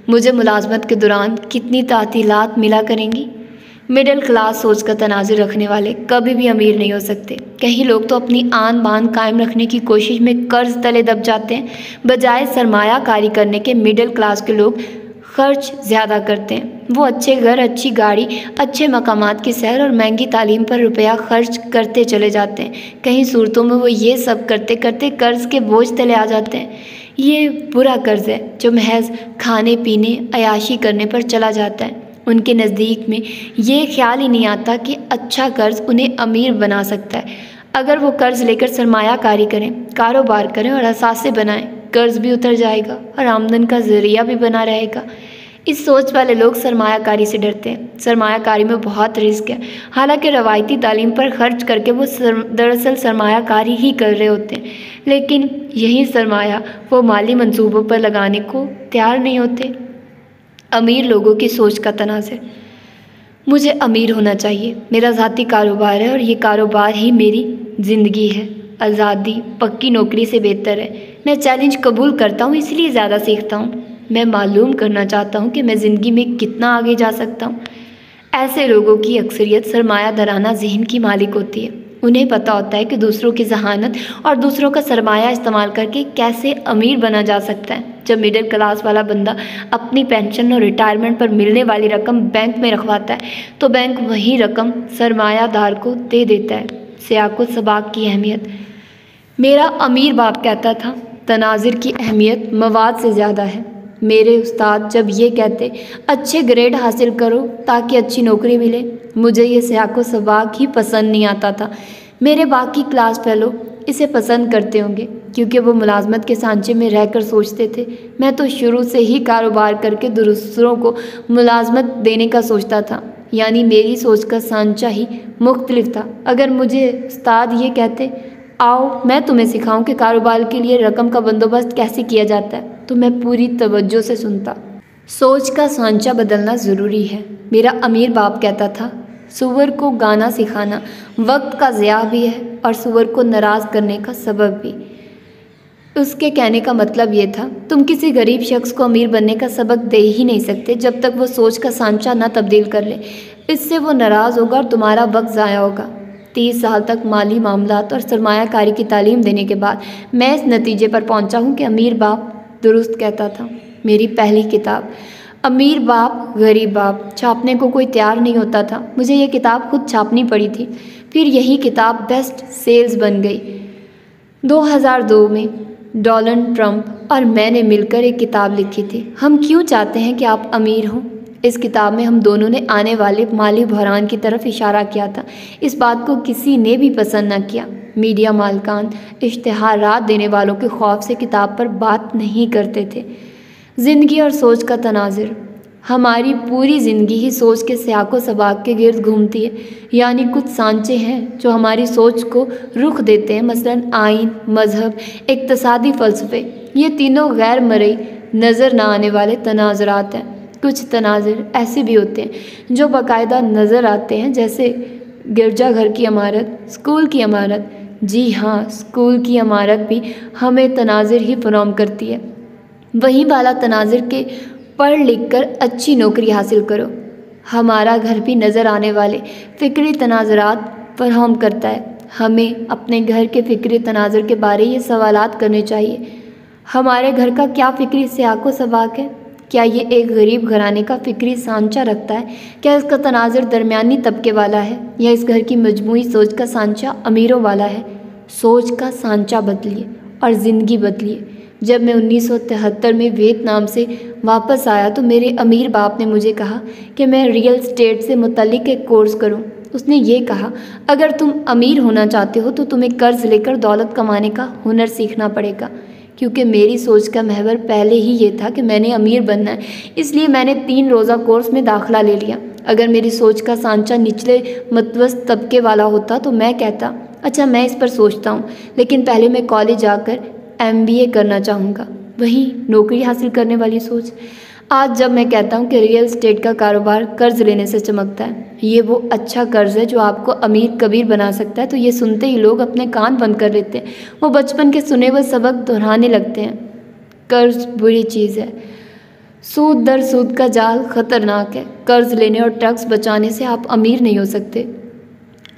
मुझे मुलाजमत के दौरान कितनी तातीलात मिला करेंगी। मिडिल क्लास सोच का तनाज़ुर रखने वाले कभी भी अमीर नहीं हो सकते। कई लोग तो अपनी आन बान कायम रखने की कोशिश में कर्ज तले दब जाते हैं। बजाय सरमायाकारी करने के मिडिल क्लास के लोग खर्च ज़्यादा करते हैं। वो अच्छे घर, अच्छी गाड़ी, अच्छे मकामात की सैर और महंगी तालीम पर रुपया खर्च करते चले जाते हैं। कई सूरतों में वो ये सब करते करते कर्ज़ के बोझ तले आ जाते हैं। ये बुरा कर्ज़ है जो महज खाने पीने अयाशी करने पर चला जाता है। उनके नज़दीक में ये ख्याल ही नहीं आता कि अच्छा कर्ज़ उन्हें अमीर बना सकता है। अगर वो कर्ज़ लेकर सरमायाकारी करें, कारोबार करें और असासे बनाएं, कर्ज़ भी उतर जाएगा और आमदन का ज़रिया भी बना रहेगा। इस सोच वाले लोग सरमायाकारी से डरते हैं। सरमायाकारी में बहुत रिस्क है। हालांकि रवायती तालीम पर खर्च करके वो दरअसल सरमायाकारी ही कर रहे होते हैं, लेकिन यही सरमाया वो माली मंसूबों पर लगाने को तैयार नहीं होते। अमीर लोगों की सोच का तनाज़ुर। मुझे अमीर होना चाहिए। मेरा ज़ाती कारोबार है और ये कारोबार ही मेरी ज़िंदगी है। आज़ादी पक्की नौकरी से बेहतर है। मैं चैलेंज कबूल करता हूँ, इसलिए ज़्यादा सीखता हूँ। मैं मालूम करना चाहता हूँ कि मैं ज़िंदगी में कितना आगे जा सकता हूँ। ऐसे लोगों की अक्सरियत सरमायादाराना ज़हन की मालिक होती है। उन्हें पता होता है कि दूसरों की जहानत और दूसरों का सरमाया इस्तेमाल करके कैसे अमीर बना जा सकता है। जब मिडिल क्लास वाला बंदा अपनी पेंशन और रिटायरमेंट पर मिलने वाली रकम बैंक में रखवाता है तो बैंक वही रकम सरमायादार को दे देता है। सियाक़ो सबाक़ की अहमियत। मेरा अमीर बाप कहता था, तनाज़ुर की अहमियत मवाद से ज़्यादा है। मेरे उस्ताद जब ये कहते अच्छे ग्रेड हासिल करो ताकि अच्छी नौकरी मिले, मुझे ये सियाक़ो सबाक़ ही पसंद नहीं आता था। मेरे बाकी क्लास फेलो इसे पसंद करते होंगे क्योंकि वो मुलाजमत के सांचे में रहकर सोचते थे। मैं तो शुरू से ही कारोबार करके दूसरों को मुलाजमत देने का सोचता था, यानी मेरी सोच का सांचा ही मुख्तलिफ था। अगर मुझे उस्ताद ये कहते आओ मैं तुम्हें सिखाऊं कि कारोबार के लिए रकम का बंदोबस्त कैसे किया जाता है, तो मैं पूरी तवज्जो से सुनता। सोच का सांचा बदलना ज़रूरी है। मेरा अमीर बाप कहता था, सुअर को गाना सिखाना वक्त का ज़िया भी है और सुअर को नाराज़ करने का सबब भी। उसके कहने का मतलब ये था, तुम किसी गरीब शख्स को अमीर बनने का सबक दे ही नहीं सकते जब तक वो सोच का सांचा ना तब्दील कर ले। इससे वो नाराज़ होगा और तुम्हारा वक्त ज़ाया होगा। 30 साल तक माली मामलात और सरमायाकारी की तालीम देने के बाद मैं इस नतीजे पर पहुंचा हूं कि अमीर बाप दुरुस्त कहता था। मेरी पहली किताब अमीर बाप गरीब बाप छापने को कोई तैयार नहीं होता था। मुझे ये किताब खुद छापनी पड़ी थी। फिर यही किताब बेस्ट सेल्स बन गई। 2002 में डोनाल्ड ट्रंप और मैंने मिलकर एक किताब लिखी थी, हम क्यों चाहते हैं कि आप अमीर हों। इस किताब में हम दोनों ने आने वाले माली बहरान की तरफ इशारा किया था। इस बात को किसी ने भी पसंद न किया। मीडिया मालकान इश्तिहारात देने वालों के खौफ से किताब पर बात नहीं करते थे। ज़िंदगी और सोच का तनाज़ुर। हमारी पूरी ज़िंदगी ही सोच के सियाक़ो सबाक़ के गिर्द घूमती है, यानी कुछ सांचे हैं जो हमारी सोच को रुख देते हैं। मसलन आइन, मज़हब, इक़्तिसादी फ़लसफ़े, ये तीनों गैर मरई नज़र न आने वाले तनाज़ुरात हैं। कुछ तनाज़ुर ऐसे भी होते हैं जो बाकायदा नज़र आते हैं, जैसे गिरजाघर की इमारत, स्कूल की इमारत, जी हाँ, स्कूल की इमारत भी हमें तनाज़ुर ही फराहम करती है। वही वाला तनाज़ुर के पढ़ लिख कर अच्छी नौकरी हासिल करो। हमारा घर भी नज़र आने वाले फ़िक्री तनाज़ुरात फराहम करता है। हमें अपने घर के फ़िक्री तनाज़ुर के बारे ये सवालात करने चाहिए। हमारे घर का क्या फ़िक्री सियाको सबाक है? क्या ये एक गरीब घराने का फ़िक्री सांचा रखता है? क्या इसका तनाज़ुर दरमियानी तबके वाला है, या इस घर की मजमूई सोच का सांचा अमीरों वाला है? सोच का सांचा बदलिए और ज़िंदगी बदलिए। जब मैं 1973 में वियतनाम से वापस आया तो मेरे अमीर बाप ने मुझे कहा कि मैं रियल एस्टेट से मुतल्लिक एक कोर्स करूं। उसने ये कहा, अगर तुम अमीर होना चाहते हो तो तुम्हें कर्ज लेकर दौलत कमाने का हुनर सीखना पड़ेगा। क्योंकि मेरी सोच का महवर पहले ही ये था कि मैंने अमीर बनना है, इसलिए मैंने 3 रोज़ा कोर्स में दाखिला ले लिया। अगर मेरी सोच का सांचा निचले मतवस्त तबके वाला होता तो मैं कहता, अच्छा मैं इस पर सोचता हूँ, लेकिन पहले मैं कॉलेज जाकर MBA करना चाहूँगा। वही नौकरी हासिल करने वाली सोच। आज जब मैं कहता हूँ कि रियल एस्टेट का कारोबार कर्ज लेने से चमकता है, ये वो अच्छा कर्ज है जो आपको अमीर कबीर बना सकता है, तो ये सुनते ही लोग अपने कान बंद कर लेते हैं। वो बचपन के सुने हुए सबक दोहराने लगते हैं। कर्ज बुरी चीज़ है। सूद दर सूद का जाल खतरनाक है। कर्ज लेने और टैक्स बचाने से आप अमीर नहीं हो सकते।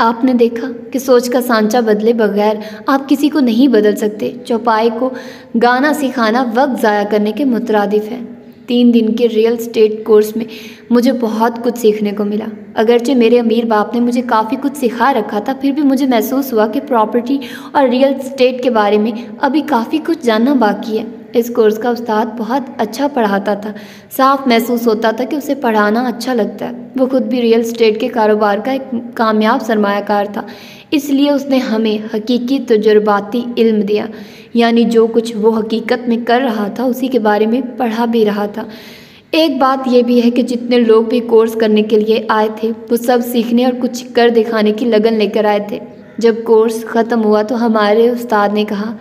आपने देखा कि सोच का सांचा बदले बगैर आप किसी को नहीं बदल सकते। चौपाई को गाना सिखाना वक्त ज़ाया करने के मुतरादिफ है। 3 दिन के रियल एस्टेट कोर्स में मुझे बहुत कुछ सीखने को मिला। अगरचे मेरे अमीर बाप ने मुझे काफ़ी कुछ सिखा रखा था, फिर भी मुझे महसूस हुआ कि प्रॉपर्टी और रियल एस्टेट के बारे में अभी काफ़ी कुछ जानना बाकी है। इस कोर्स का उस्ताद बहुत अच्छा पढ़ाता था। साफ महसूस होता था कि उसे पढ़ाना अच्छा लगता है। वो खुद भी रियल एस्टेट के कारोबार का एक कामयाब सरमायाकार था, इसलिए उसने हमें हकीकी तजुर्बाती इल्म दिया, यानी जो कुछ वो हकीकत में कर रहा था उसी के बारे में पढ़ा भी रहा था। एक बात यह भी है कि जितने लोग भी कोर्स करने के लिए आए थे वो सब सीखने और कुछ कर दिखाने की लगन लेकर आए थे। जब कोर्स ख़त्म हुआ तो हमारे उस्ताद ने कहा,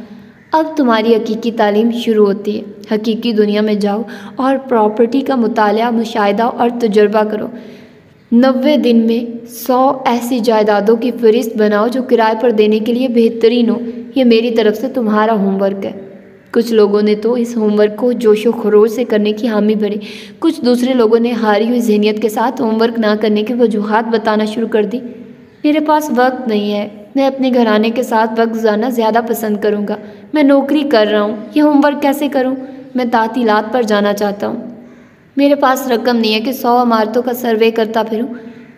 अब तुम्हारी हकीकी तालीम शुरू होती है। हकीकी दुनिया में जाओ और प्रॉपर्टी का मुताला, मुशाहिदा और तजुर्बा करो। 90 दिन में 100 ऐसी जायदादों की फ़हरिस्त बनाओ जो किराए पर देने के लिए बेहतरीन हो। ये मेरी तरफ से तुम्हारा होमवर्क है। कुछ लोगों ने तो इस होमवर्क को जोशो खरोश से करने की हामी भरी। कुछ दूसरे लोगों ने हारी हुई जहनीत के साथ होमवर्क ना करने की वजूहात बताना शुरू कर दी। मेरे पास वक्त नहीं है। मैं अपने घराने के साथ वक्त गुजारना ज़्यादा पसंद करूँगा। मैं नौकरी कर रहा हूँ, ये होमवर्क कैसे करूँ? मैं तातीलात पर जाना चाहता हूँ। मेरे पास रकम नहीं है कि 100 इमारतों का सर्वे करता फिरूँ।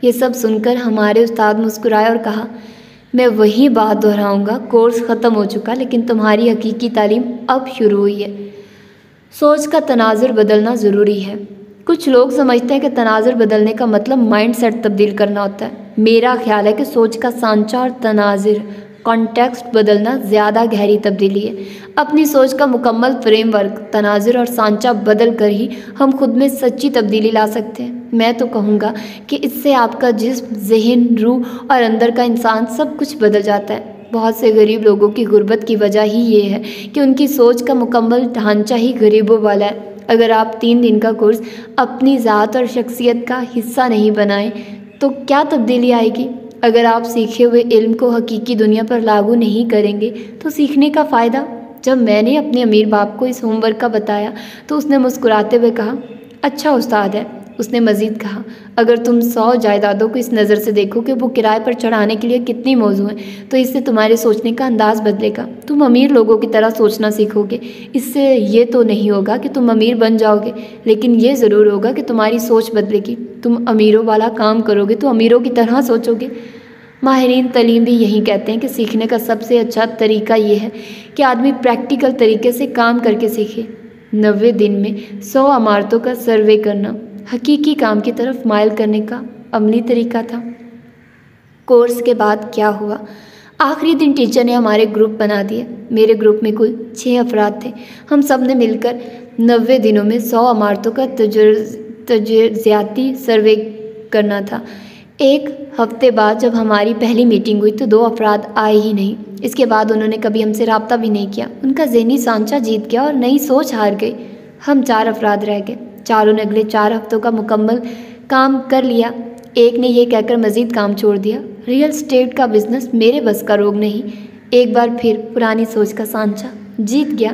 ये सब सुनकर हमारे उस्ताद मुस्कुराए और कहा, मैं वही बात दोहराऊँगा, कोर्स ख़त्म हो चुका, लेकिन तुम्हारी हकीकी तालीम अब शुरू हुई है। सोच का तनाज़ुर बदलना ज़रूरी है। कुछ लोग समझते हैं कि तनाज़ुर बदलने का मतलब माइंड सेट तब्दील करना होता है। मेरा ख्याल है कि सोच का सांचा और तनाज़ुर कॉन्टेक्स्ट बदलना ज़्यादा गहरी तब्दीली है। अपनी सोच का मुकम्मल फ्रेमवर्क, तनाज़ुर और सांचा बदल कर ही हम खुद में सच्ची तब्दीली ला सकते हैं। मैं तो कहूँगा कि इससे आपका जिस्म, ज़हन, रूह और अंदर का इंसान सब कुछ बदल जाता है। बहुत से गरीब लोगों की गुर्बत की वजह ही ये है कि उनकी सोच का मुकम्मल ढांचा ही गरीबों वाला है। अगर आप 3 दिन का कोर्स अपनी ज़ात और शख्सियत का हिस्सा नहीं बनाएं तो क्या तब्दीली आएगी? अगर आप सीखे हुए इल्म को हकीकी दुनिया पर लागू नहीं करेंगे तो सीखने का फ़ायदा? जब मैंने अपने अमीर बाप को इस होमवर्क का बताया तो उसने मुस्कुराते हुए कहा, अच्छा उस्ताद है। उसने मज़ीद कहा, अगर तुम 100 जायदादों को इस नज़र से देखो कि वो किराए पर चढ़ाने के लिए कितनी मौजू हैं, तो इससे तुम्हारे सोचने का अंदाज़ बदलेगा। तुम अमीर लोगों की तरह सोचना सीखोगे। इससे ये तो नहीं होगा कि तुम अमीर बन जाओगे, लेकिन ये ज़रूर होगा कि तुम्हारी सोच बदलेगी। तुम अमीरों वाला काम करोगे तो अमीरों की तरह सोचोगे। माहिरीन तालीम भी यही कहते हैं कि सीखने का सबसे अच्छा तरीका ये है कि आदमी प्रैक्टिकल तरीके से काम करके सीखे। 90 दिन में 100 इमारतों का सर्वे करना हकीकी काम की तरफ माइल करने का अमली तरीका था। कोर्स के बाद क्या हुआ? आखिरी दिन टीचर ने हमारे ग्रुप बना दिए। मेरे ग्रुप में कुल 6 अफराद थे। हम सब ने मिलकर 90 दिनों में 100 इमारतों का तजज़ियाती सर्वे करना था। एक हफ्ते बाद जब हमारी पहली मीटिंग हुई तो 2 अफराद आए ही नहीं। इसके बाद उन्होंने कभी हमसे रब्ता भी नहीं किया। उनका ज़हनी सांचा जीत गया और नई सोच हार गई। हम 4 अफराद रह गए। चारों ने अगले 4 हफ्तों का मुकम्मल काम कर लिया। एक ने यह कहकर मज़ीद काम छोड़ दिया, रियल एस्टेट का बिज़नेस मेरे बस का रोग नहीं। एक बार फिर पुरानी सोच का सांचा जीत गया।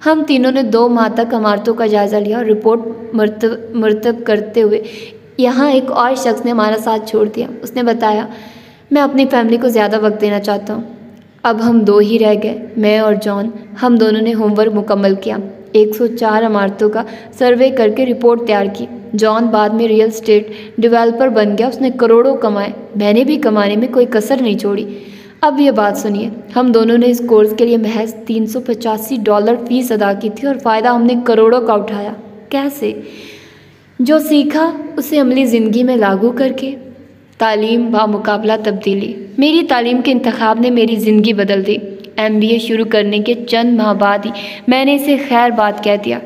हम तीनों ने 2 माह तक इमारतों का जायज़ा लिया और रिपोर्ट मरतब करते हुए यहाँ एक और शख्स ने हमारा साथ छोड़ दिया। उसने बताया, मैं अपनी फैमिली को ज़्यादा वक्त देना चाहता हूँ। अब हम 2 ही रह गए, मैं और जॉन। हम दोनों ने होमवर्क मुकम्मल किया, 104 इमारतों का सर्वे करके रिपोर्ट तैयार की। जॉन बाद में रियल एस्टेट डेवलपर बन गया। उसने करोड़ों कमाए, मैंने भी कमाने में कोई कसर नहीं छोड़ी। अब ये बात सुनिए, हम दोनों ने इस कोर्स के लिए महज $385 फीस अदा की थी और फ़ायदा हमने करोड़ों का उठाया। कैसे? जो सीखा उसे अमली ज़िंदगी में लागू करके। तालीम बामुकाबला तब्दीली। मेरी तालीम के इंतखाब ने मेरी ज़िंदगी बदल दी। MBA शुरू करने के चंद माह बाद ही मैंने इसे खैर बात कह दिया।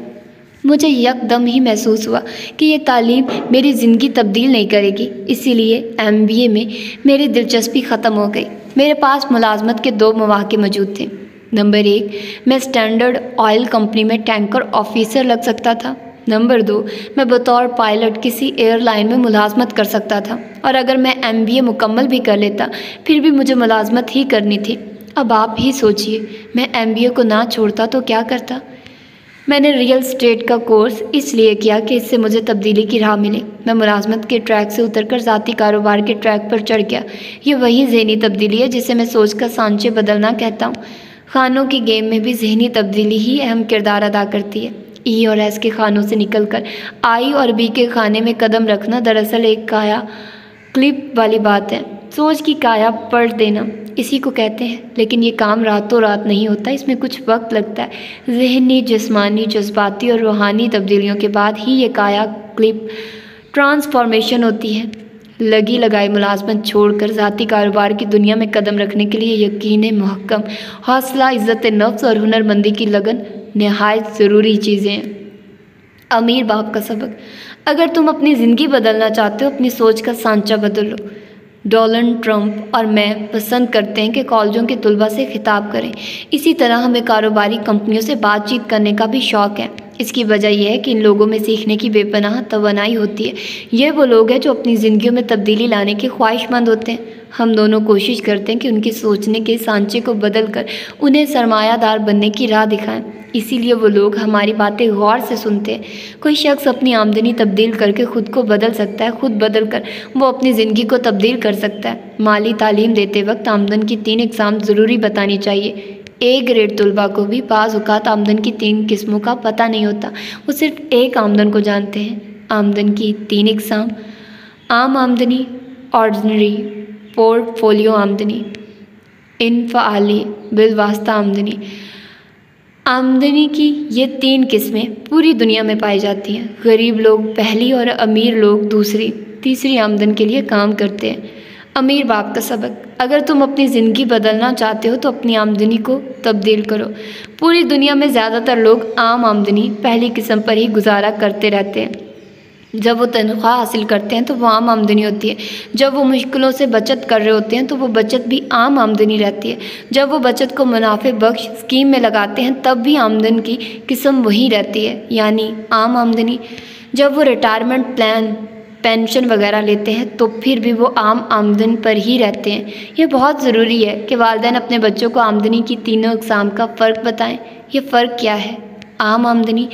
मुझे यकदम ही महसूस हुआ कि ये तालीम मेरी ज़िंदगी तब्दील नहीं करेगी, इसीलिए MBA में मेरी दिलचस्पी ख़त्म हो गई। मेरे पास मुलाजमत के 2 मौके मौजूद थे। नंबर 1, मैं स्टैंडर्ड ऑयल कंपनी में टैंकर ऑफिसर लग सकता था। नंबर 2, मैं बतौर पायलट किसी एयरलाइन में मुलाजमत कर सकता था। और अगर मैं MBA मुकम्मल भी कर लेता फिर भी मुझे मुलाजमत ही करनी थी। अब आप ही सोचिए, मैं MBA को ना छोड़ता तो क्या करता। मैंने रियल एस्टेट का कोर्स इसलिए किया कि इससे मुझे तब्दीली की राह मिली। मैं मुलाजमत के ट्रैक से उतरकर ज़ाती कारोबार के ट्रैक पर चढ़ गया। ये वही ज़हनी तब्दीली है जिसे मैं सोच का सांचे बदलना कहता हूँ। खानों की गेम में भी ज़हनी तब्दीली ही अहम किरदार अदा करती है। E और S के खानों से निकलकर I और B के खाने में कदम रखना दरअसल एक काया क्लिप वाली बात है। सोच की काया पलट देना इसी को कहते हैं। लेकिन ये काम रातों रात नहीं होता, इसमें कुछ वक्त लगता है। ज़हनी, जिस्मानी, जज्बाती और रूहानी तब्दीलियों के बाद ही ये काया क्लिप ट्रांसफॉर्मेशन होती है। लगी लगाई मुलाजमत छोड़कर ज़ाती कारोबार की दुनिया में कदम रखने के लिए यकीन मुहक्कम, हौसला, इज़्ज़त नफ्स और हुनरमंदी की लगन नहायत ज़रूरी चीज़ें हैं। अमीर बाप का सबक। अगर तुम अपनी ज़िंदगी बदलना चाहते हो, अपनी सोच का सांचा बदल लो। डोनाल्ड ट्रंप और मैं पसंद करते हैं कि कॉलेजों के तलबा से खिताब करें। इसी तरह हमें कारोबारी कंपनियों से बातचीत करने का भी शौक़ है। इसकी वजह यह है कि इन लोगों में सीखने की बेपनाह तवानाई होती है। ये वो लोग हैं जो अपनी ज़िंदगियों में तब्दीली लाने के ख्वाहिशमंद होते हैं। हम दोनों कोशिश करते हैं कि उनकी सोचने के सांचे को बदल कर उन्हें सरमायादार बनने की राह दिखाएं। इसीलिए वो लोग हमारी बातें गौर से सुनते हैं। कोई शख्स अपनी आमदनी तब्दील करके ख़ुद को बदल सकता है, ख़ुद बदल कर वो अपनी ज़िंदगी को तब्दील कर सकता है। माली तालीम देते वक्त आमदन की 3 इकसाम ज़रूरी बतानी चाहिए। A ग्रेड तलबा को भी बाज़ औक़ात आमदन की 3 किस्मों का पता नहीं होता। वो सिर्फ एक आमदन को जानते हैं। आमदन की 3 इकसाम: आम आमदनी, ऑर्डिनरी, पोर्टफोलियो आमदनी, इनफ़ाली बिलवास्ता आमदनी। आमदनी की ये 3 किस्में पूरी दुनिया में पाई जाती हैं। गरीब लोग पहली और अमीर लोग दूसरी, तीसरी आमदन के लिए काम करते हैं। अमीर बाप का सबक। अगर तुम अपनी ज़िंदगी बदलना चाहते हो तो अपनी आमदनी को तब्दील करो। पूरी दुनिया में ज़्यादातर लोग आम आमदनी पहली किस्म पर ही गुजारा करते रहते हैं। जब वो तनख्वाह हासिल करते हैं तो वो आम आमदनी होती है। जब वो मुश्किलों से बचत कर रहे होते हैं तो वो बचत भी आम आमदनी रहती है। जब वो बचत को मुनाफे बख्श स्कीम में लगाते हैं तब भी आमदन की किस्म वही रहती है, यानी आम आमदनी। जब वो रिटायरमेंट प्लान, पेंशन वगैरह लेते हैं तो फिर भी वो आम आमदन पर ही रहते हैं। ये बहुत ज़रूरी है कि वालिदैन अपने बच्चों को आमदनी की तीनों अक़साम का फ़र्क बताएं। ये फ़र्क क्या है? आम आमदनी,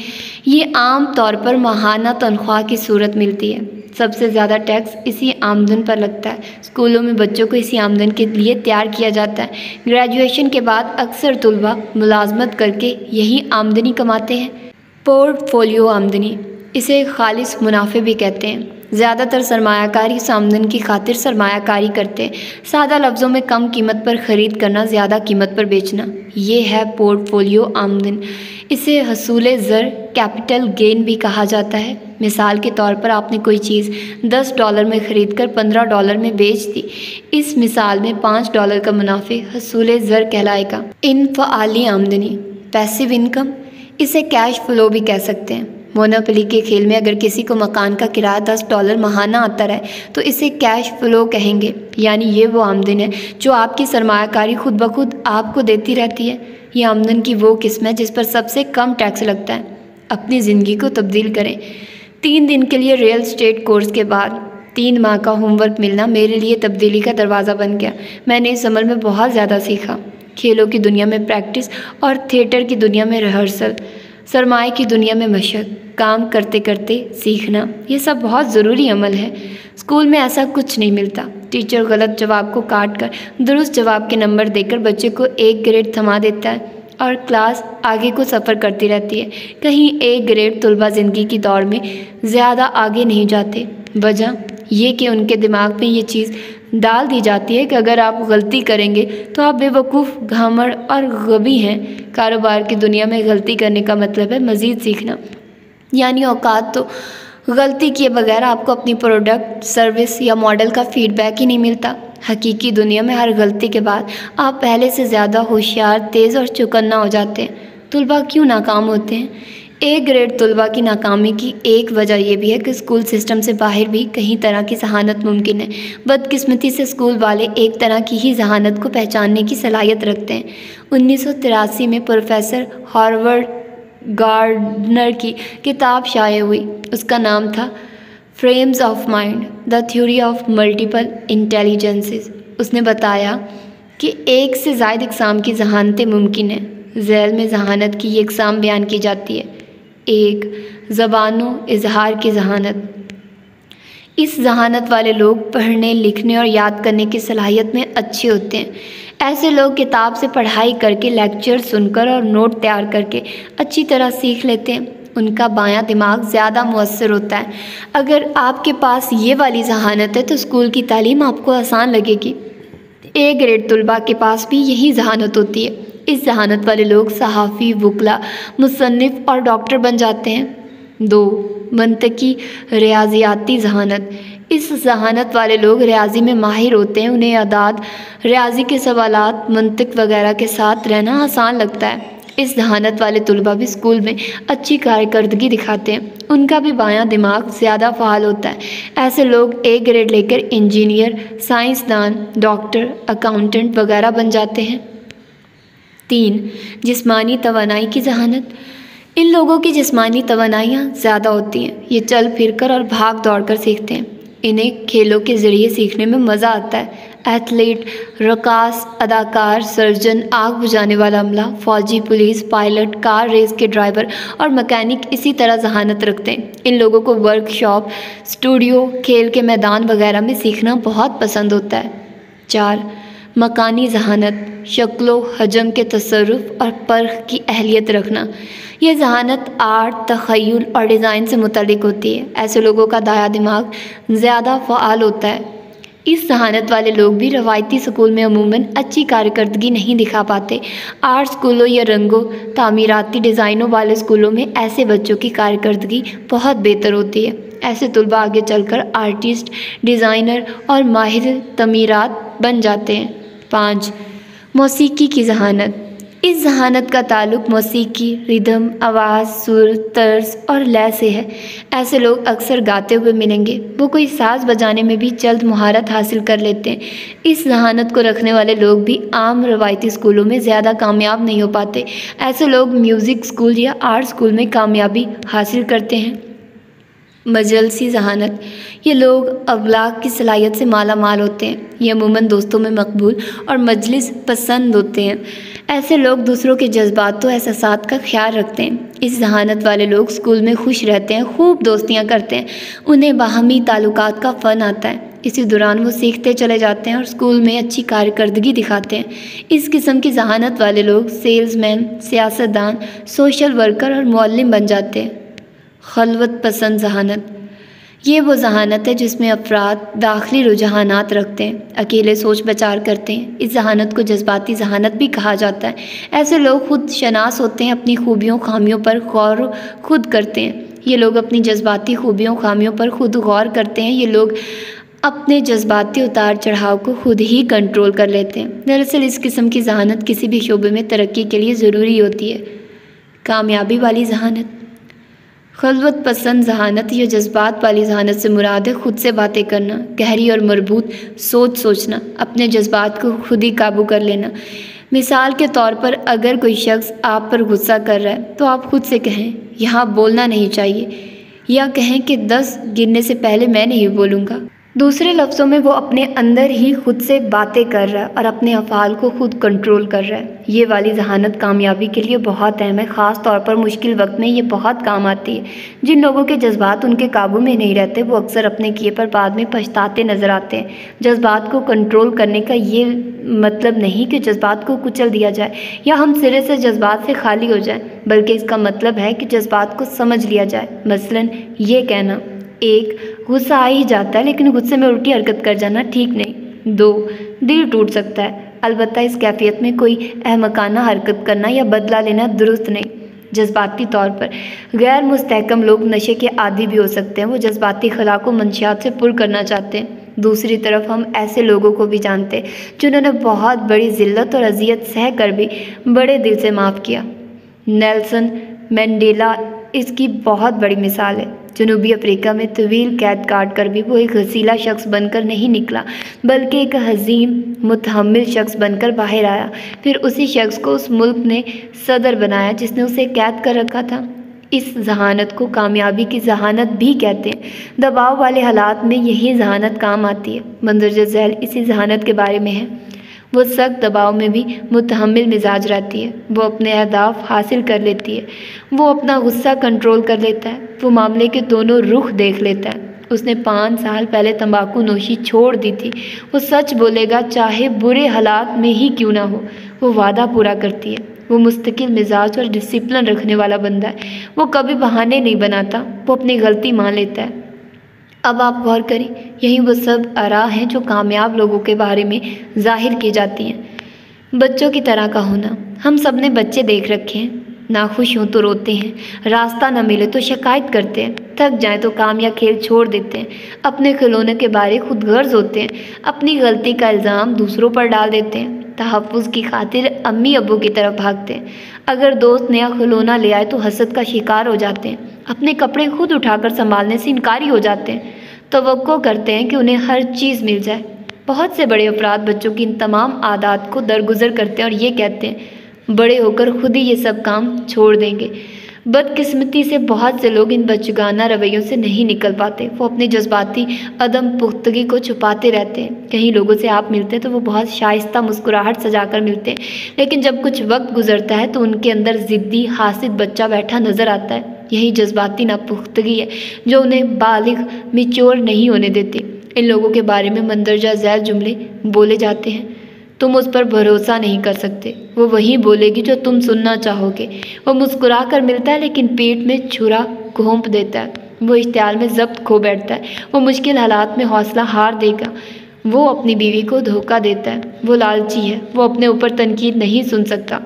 ये आम तौर पर माहाना तनख्वाह की सूरत मिलती है। सबसे ज़्यादा टैक्स इसी आमदन पर लगता है। स्कूलों में बच्चों को इसी आमदन के लिए तैयार किया जाता है। ग्रेजुएशन के बाद अक्सर तलबा मुलाजमत करके यही आमदनी कमाते हैं। पोर्टफोलियो आमदनी, इसे खालिस मुनाफे भी कहते हैं। ज़्यादातर सरमायाकारी इस आमदन की खातिर सरमायाकारी करते हैं। सादा लफ्ज़ों में कम कीमत पर ख़रीद करना, ज़्यादा कीमत पर बेचना, ये है पोर्टफोलियो आमदन। इसे हसूले ज़र, कैपिटल गेन भी कहा जाता है। मिसाल के तौर पर आपने कोई चीज़ $10 में ख़रीद कर $15 में बेच दी। इस मिसाल में $5 का मुनाफे हसूले ज़र कहलाएगा। इनफ़ाली आमदनी, पैसिव इनकम, इसे कैश फ्लो भी कह सकते हैं। मोनोपोली के खेल में अगर किसी को मकान का किराया $10 माहाना आता है तो इसे कैश फ्लो कहेंगे, यानी ये वो आमदन है जो आपकी सरमायाकारी खुद ब खुद आपको देती रहती है। ये आमदन की वो किस्म है जिस पर सबसे कम टैक्स लगता है। अपनी ज़िंदगी को तब्दील करें। 3 दिन के लिए रियल एस्टेट कोर्स के बाद 3 माह का होमवर्क मिलना मेरे लिए तब्दीली का दरवाज़ा बन गया। मैंने इस अमल में बहुत ज़्यादा सीखा। खेलों की दुनिया में प्रैक्टिस और थिएटर की दुनिया में रिहर्सल, सरमाए की दुनिया में मशक, काम करते करते सीखना, ये सब बहुत ज़रूरी अमल है। स्कूल में ऐसा कुछ नहीं मिलता। टीचर गलत जवाब को काट कर दुरुस्त जवाब के नंबर देकर बच्चे को 1 ग्रेड थमा देता है और क्लास आगे को सफ़र करती रहती है। कहीं 1 ग्रेड तलबा ज़िंदगी की दौड़ में ज़्यादा आगे नहीं जाते। वजह ये कि उनके दिमाग में ये चीज़ डाल दी जाती है कि अगर आप गलती करेंगे तो आप बेवकूफ़, घमंड और गबी हैं। कारोबार की दुनिया में गलती करने का मतलब है मज़ीद सीखना, यानी औकात तो गलती किए बगैर आपको अपनी प्रोडक्ट, सर्विस या मॉडल का फीडबैक ही नहीं मिलता। हकीकी दुनिया में हर गलती के बाद आप पहले से ज़्यादा होशियार, तेज़ और चौकन्ना हो जाते हैं। तलबा क्यों नाकाम होते हैं? 1 ग्रेड तलबा की नाकामी की एक वजह यह भी है कि स्कूल सिस्टम से बाहर भी कई तरह की जहानत मुमकिन है। बदकिस्मती से स्कूल वाले एक तरह की ही जहानत को पहचानने की सलाहियत रखते हैं। 1983 में प्रोफेसर हॉवर्ड गार्डनर की किताब शाये हुई। उसका नाम था frames of mind, the theory of multiple intelligences. उसने बताया कि 1 से ज़ायद इक़साम की जहानतें मुमकिन हैं। ज़ैल में जहानत की ये इक़साम बयान की जाती है। 1. ज़बानों इजहार की जहानत। इस जहानत वाले लोग पढ़ने, लिखने और याद करने की सलाहियत में अच्छे होते हैं। ऐसे लोग किताब से पढ़ाई करके, लेक्चर सुनकर और नोट तैयार करके अच्छी तरह सीख लेते हैं। उनका बायां दिमाग ज़्यादा मुअस्सर होता है। अगर आपके पास ये वाली जहानत है तो स्कूल की तालीम आपको आसान लगेगी। 1 ग्रेड तलबा के पास भी यही जहानत होती है। इस जहानत वाले लोग सहाफ़ी, वकला, मुसन्निफ़ और डॉक्टर बन जाते हैं। 2. मंतकी रियाज़ियाती जहानत। इस जहानत वाले लोग रियाजी में माहिर होते हैं। उन्हें आदाद, रियाजी के सवालात, मंतिक वगैरह के साथ रहना आसान लगता है। इस जहानत वाले तलबा भी स्कूल में अच्छी कारकर्दगी दिखाते हैं। उनका भी बायां दिमाग ज़्यादा फ़ाल होता है। ऐसे लोग 1 ग्रेड लेकर इंजीनियर, साइंसदान, डॉक्टर, अकाउंटेंट वगैरह बन जाते हैं। 3. जिस्मानी तवानाई की जहानत। इन लोगों की जिस्मानी तवानाइयाँ ज़्यादा होती हैं। ये चल फिर कर और भाग दौड़ कर सीखते हैं। इन्हें खेलों के ज़रिए सीखने में मज़ा आता है। एथलीट, रकास, अदाकार, सर्जन, आग बुझाने वाला अमला, फ़ौजी, पुलिस, पायलट, कार रेस के ड्राइवर और मैकेनिक इसी तरह जहानत रखते हैं। इन लोगों को वर्कशॉप, स्टूडियो, खेल के मैदान वगैरह में सीखना बहुत पसंद होता है। 4. मकानी जहानत। शक्लो हजम के तसर्रुफ़ और परख की अहलियत रखना। यह जहानत आर्ट, तख़य्युल और डिज़ाइन से मुतल्लिक़ होती है। ऐसे लोगों का दायां दिमाग ज़्यादा फ़आल होता है। इस जहानत वाले लोग भी रवायती स्कूल में अमूमन अच्छी कारकर्दगी नहीं दिखा पाते। आर्ट स्कूलों या रंगों, तामीराती डिज़ाइनों वाले स्कूलों में ऐसे बच्चों की कारकर्दगी बहुत बेहतर होती है। ऐसे तलबा आगे चलकर आर्टिस्ट, डिज़ाइनर और माहिर तमीरात बन जाते हैं। 5. मौसीकी की जहानत। इस जहानत का ताल्लुक़ मौसीकी, रिदम, आवाज़, सुर, तर्ज और लय से है। ऐसे लोग अक्सर गाते हुए मिलेंगे। वो कोई साज़ बजाने में भी जल्द महारत हासिल कर लेते हैं। इस जहानत को रखने वाले लोग भी आम रवायती स्कूलों में ज़्यादा कामयाब नहीं हो पाते। ऐसे लोग म्यूज़िक स्कूल या आर्ट स्कूल में कामयाबी हासिल करते हैं। मजलसी जहानत। ये लोग अखलाक की सलाहियत से माला माल होते हैं। ये अमूमन दोस्तों में मकबूल और मजलिस पसंद होते हैं। ऐसे लोग दूसरों के जज्बात व एहसासात का ख्याल रखते हैं। इस जहानत वाले लोग स्कूल में खुश रहते हैं, खूब दोस्तियाँ करते हैं। उन्हें बाहमी ताल्लुकात का फ़न आता है। इसी दौरान वो सीखते चले जाते हैं और स्कूल में अच्छी कारकर्दगी दिखाते हैं। इस किस्म की जहानत वाले लोग सेल्समैन, सियासतदान, सोशल वर्कर और मुअल्लिम बन जाते हैं। खलवत पसंद जहानत। ये वो जहानत है जिसमें अफराद दाखिली रुझानात रखते हैं, अकेले सोच विचार करते हैं। इस जहानत को जज्बाती जहानत भी कहा जाता है। ऐसे लोग खुद शनास होते हैं, अपनी खूबियों खामियों पर गौर खुद करते हैं। ये लोग अपनी जज्बाती खूबियों खामियों पर खुद गौर करते हैं। ये लोग अपने जज्बाती उतार चढ़ाव को खुद ही कंट्रोल कर लेते हैं। दरअसल इस किस्म की जहानत किसी भी शोबे में तरक्की के लिए ज़रूरी होती है। कामयाबी वाली जहानत। खलवत पसंद जहानत या जज्बात वाली जहानत से मुराद है खुद से बातें करना, गहरी और मरबूत सोच सोचना, अपने जज्बात को खुद ही काबू कर लेना। मिसाल के तौर पर अगर कोई शख्स आप पर गुस्सा कर रहा है तो आप खुद से कहें यहाँ बोलना नहीं चाहिए, या कहें कि 10 गिनने से पहले मैं नहीं बोलूँगा। दूसरे लफ्ज़ों में वो अपने अंदर ही खुद से बातें कर रहा है और अपने अफ़आल को खुद कंट्रोल कर रहा है। ये वाली जहानत कामयाबी के लिए बहुत अहम है, ख़ास तौर पर मुश्किल वक्त में ये बहुत काम आती है। जिन लोगों के जज्बात उनके काबू में नहीं रहते वो अक्सर अपने किए पर बाद में पछताते नज़र आते हैं। जज्बात को कंट्रोल करने का ये मतलब नहीं कि जज्बात को कुचल दिया जाए या हम सिरे से जज्बात से खाली हो जाएं, बल्कि इसका मतलब है कि जज्बात को समझ लिया जाए। मसलन ये कहना, 1 गुस्सा आ ही जाता है लेकिन गुस्से में उल्टी हरकत कर जाना ठीक नहीं। 2 दिल टूट सकता है, अलबत्ता इस कैफियत में कोई अहमकाना हरकत करना या बदला लेना दुरुस्त नहीं। जज्बाती तौर पर गैर मुस्तहकम लोग नशे के आदी भी हो सकते हैं। वो जज्बाती खला को मंशियात से पुर करना चाहते हैं। दूसरी तरफ हम ऐसे लोगों को भी जानते हैं जिन्होंने बहुत बड़ी जिल्लत और अजियत सह कर भी बड़े दिल से माफ़ किया। नेल्सन मंडेला इसकी बहुत बड़ी मिसाल है। जनूबी अफ्रीका में तवील कैद काट कर भी वो एक हसीला शख्स बनकर नहीं निकला, बल्कि एक हज़ीम मुतहम्मिल शख्स बनकर बाहर आया। फिर उसी शख्स को उस मुल्क ने सदर बनाया जिसने उसे कैद कर रखा था। इस जहानत को कामयाबी की जहानत भी कहते हैं। दबाव वाले हालात में यही जहानत काम आती है। मंदरजा झैल इसी जहानत के बारे में है। वो सख्त दबाव में भी मुतहम्मिल मिजाज रहती है। वो अपने अहदाफ हासिल कर लेती है। वो अपना गुस्सा कंट्रोल कर लेता है। वो मामले के दोनों रुख देख लेता है। उसने 5 साल पहले तंबाकू नोशी छोड़ दी थी। वो सच बोलेगा चाहे बुरे हालात में ही क्यों ना हो। वो वादा पूरा करती है। वो मुस्तकिल मिजाज और डिसिप्लिन रखने वाला बंदा है। वो कभी बहाने नहीं बनाता। वो अपनी गलती मान लेता है। अब आप गौर करें, यही वो सब आरा हैं जो कामयाब लोगों के बारे में जाहिर की जाती हैं। बच्चों की तरह का होना। हम सब ने बच्चे देख रखे हैं। नाखुश हों तो रोते हैं, रास्ता न मिले तो शिकायत करते हैं, थक जाएं तो काम या खेल छोड़ देते हैं, अपने खिलौने के बारे खुद गर्ज होते हैं, अपनी गलती का इल्ज़ाम दूसरों पर डाल देते हैं, तहफ़्फ़ुज़ की खातिर अम्मी अब्बू की तरफ भागते हैं। अगर दोस्त नया खिलौना ले आए तो हसद का शिकार हो जाते हैं। अपने कपड़े खुद उठाकर संभालने से इनकारी हो जाते हैं। तवक्को करते हैं कि उन्हें हर चीज़ मिल जाए। बहुत से बड़े अफराद बच्चों की इन तमाम आदत को दरगुजर करते हैं और ये कहते हैं बड़े होकर खुद ही ये सब काम छोड़ देंगे। बदकिस्मती से बहुत से लोग इन बचगाना रवैयों से नहीं निकल पाते। वो अपनी जज्बाती अदम पुख्तगी को छुपाते रहते हैं। कहीं लोगों से आप मिलते हैं तो वो बहुत शाइस्ता मुस्कुराहट सजाकर मिलते हैं, लेकिन जब कुछ वक्त गुजरता है तो उनके अंदर ज़िद्दी हासिद बच्चा बैठा नज़र आता है। यही जज्बाती नापुख्तगी है जो उन्हें बालिग मिच्योर नहीं होने देती। इन लोगों के बारे में मंदरजा झैल जुमले बोले जाते हैं। तुम उस पर भरोसा नहीं कर सकते। वो वही बोलेगी जो तुम सुनना चाहोगे। वो मुस्कुरा कर मिलता है लेकिन पेट में छुरा घोंप देता है। वो इश्तियाल में जब्त खो बैठता है। वो मुश्किल हालात में हौसला हार देगा। वो अपनी बीवी को धोखा देता है। वो लालची है। वो अपने ऊपर तनकीद नहीं सुन सकता।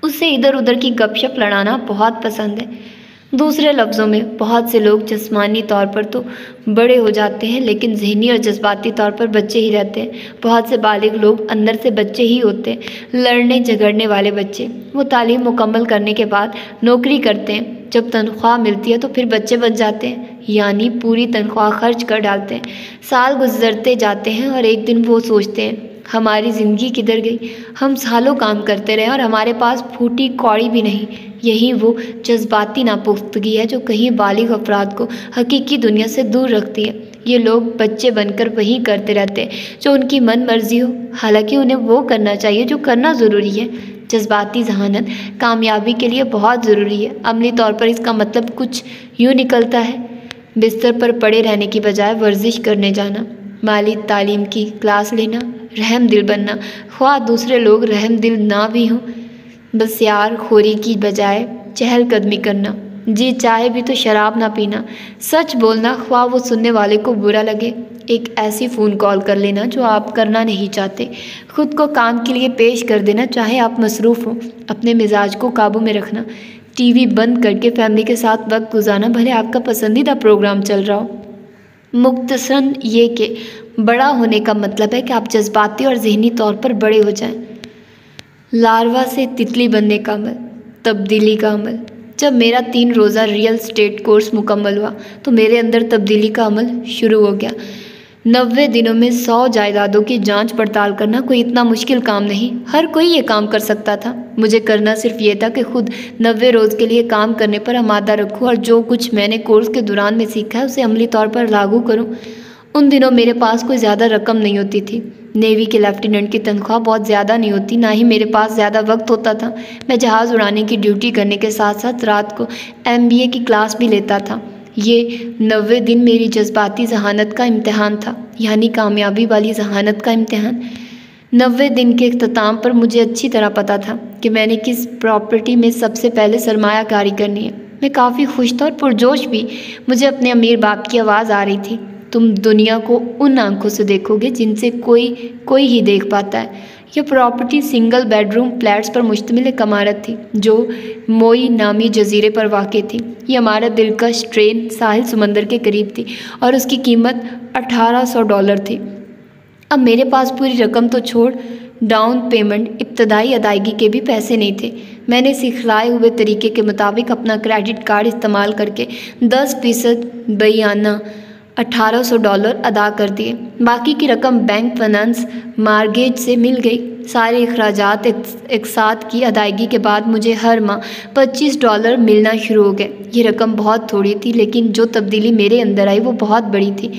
उससे इधर उधर की गपशप लड़ाना बहुत पसंद है। दूसरे लफ्ज़ों में बहुत से लोग जिस्मानी तौर पर तो बड़े हो जाते हैं लेकिन जहनी और जज्बाती तौर पर बच्चे ही रहते हैं। बहुत से बालिग लोग अंदर से बच्चे ही होते हैं, लड़ने झगड़ने वाले बच्चे। वो तालीम मुकम्मल करने के बाद नौकरी करते हैं। जब तनख्वाह मिलती है तो फिर बच्चे बन जाते हैं, यानी पूरी तनख्वाह खर्च कर डालते हैं। साल गुजरते जाते हैं और एक दिन वो सोचते हैं हमारी ज़िंदगी किधर गई। हम सालों काम करते रहे और हमारे पास फूटी कौड़ी भी नहीं। यही वो जज्बाती नापुख्तगी है जो कहीं बालिग अफराद को हकीकी दुनिया से दूर रखती है। ये लोग बच्चे बनकर वही करते रहते हैं जो उनकी मन मर्जी हो, हालांकि उन्हें वो करना चाहिए जो करना ज़रूरी है। जज्बाती जहानत कामयाबी के लिए बहुत ज़रूरी है। अमली तौर पर इसका मतलब कुछ यूँ निकलता है, बिस्तर पर पड़े रहने की बजाय वर्जिश करने जाना, माली तालीम की क्लास लेना, रहम दिल बनना, ख्वाह दूसरे लोग रहम दिल ना भी हों, बस यार खोरी की बजाय चहलकदमी करना, जी चाहे भी तो शराब ना पीना, सच बोलना ख्वाह वो सुनने वाले को बुरा लगे, एक ऐसी फ़ोन कॉल कर लेना जो आप करना नहीं चाहते, खुद को काम के लिए पेश कर देना चाहे आप मसरूफ़ हों, अपने मिजाज को काबू में रखना, टीवी बंद करके फैमिली के साथ वक्त गुजारना भले आपका पसंदीदा प्रोग्राम चल रहा हो। मुख्तसरन ये कि बड़ा होने का मतलब है कि आप जज्बाती और ज़हनी तौर पर बड़े हो जाएं। लार्वा से तितली बनने का अमल, तब्दीली का अमल। जब मेरा 3 रोज़ा रियल स्टेट कोर्स मुकम्मल हुआ तो मेरे अंदर तब्दीली का अमल शुरू हो गया। 90 दिनों में 100 जायदादों की जांच पड़ताल करना कोई इतना मुश्किल काम नहीं, हर कोई ये काम कर सकता था। मुझे करना सिर्फ ये था कि खुद 90 रोज़ के लिए काम करने पर आमादा रखूँ और जो कुछ मैंने कोर्स के दौरान में सीखा है उसे अमली तौर पर लागू करूँ। उन दिनों मेरे पास कोई ज़्यादा रकम नहीं होती थी। नेवी के लेफ्टिनेंट की तनख्वाह बहुत ज़्यादा नहीं होती, ना ही मेरे पास ज़्यादा वक्त होता था। मैं जहाज़ उड़ाने की ड्यूटी करने के साथ साथ रात को MBA की क्लास भी लेता था। ये 90 दिन मेरी जज्बाती जहानत का इम्तिहान था, यानी कामयाबी वाली जहानत का इम्तिहान। 90 दिन के इख्तिताम पर मुझे अच्छी तरह पता था कि मैंने किस प्रॉपर्टी में सबसे पहले सरमायाकारी करनी है। मैं काफ़ी खुश था और पुरजोश भी। मुझे अपने अमीर बाप की आवाज़ आ रही थी, तुम दुनिया को उन आंखों से देखोगे जिनसे कोई ही देख पाता है। यह प्रॉपर्टी सिंगल बेडरूम फ्लैट्स पर मुश्तमिल एक इमारत थी जो मोई नामी जजीरे पर वाक़ थी। यह इमारत दिलकश ट्रेन साहिल समंदर के करीब थी और उसकी कीमत $1800 थी। अब मेरे पास पूरी रकम तो छोड़, डाउन पेमेंट इब्तदाई अदायगी के भी पैसे नहीं थे। मैंने सिखलाए हुए तरीके के मुताबिक अपना क्रेडिट कार्ड इस्तेमाल करके 10% बयाना $1800 अदा कर दिए। बाकी की रकम बैंक फाइनेंस मार्गेज से मिल गई। सारे अखराजात एक साथ की अदायगी के बाद मुझे हर माह $25 मिलना शुरू हो गए। ये रकम बहुत थोड़ी थी, लेकिन जो तब्दीली मेरे अंदर आई वो बहुत बड़ी थी।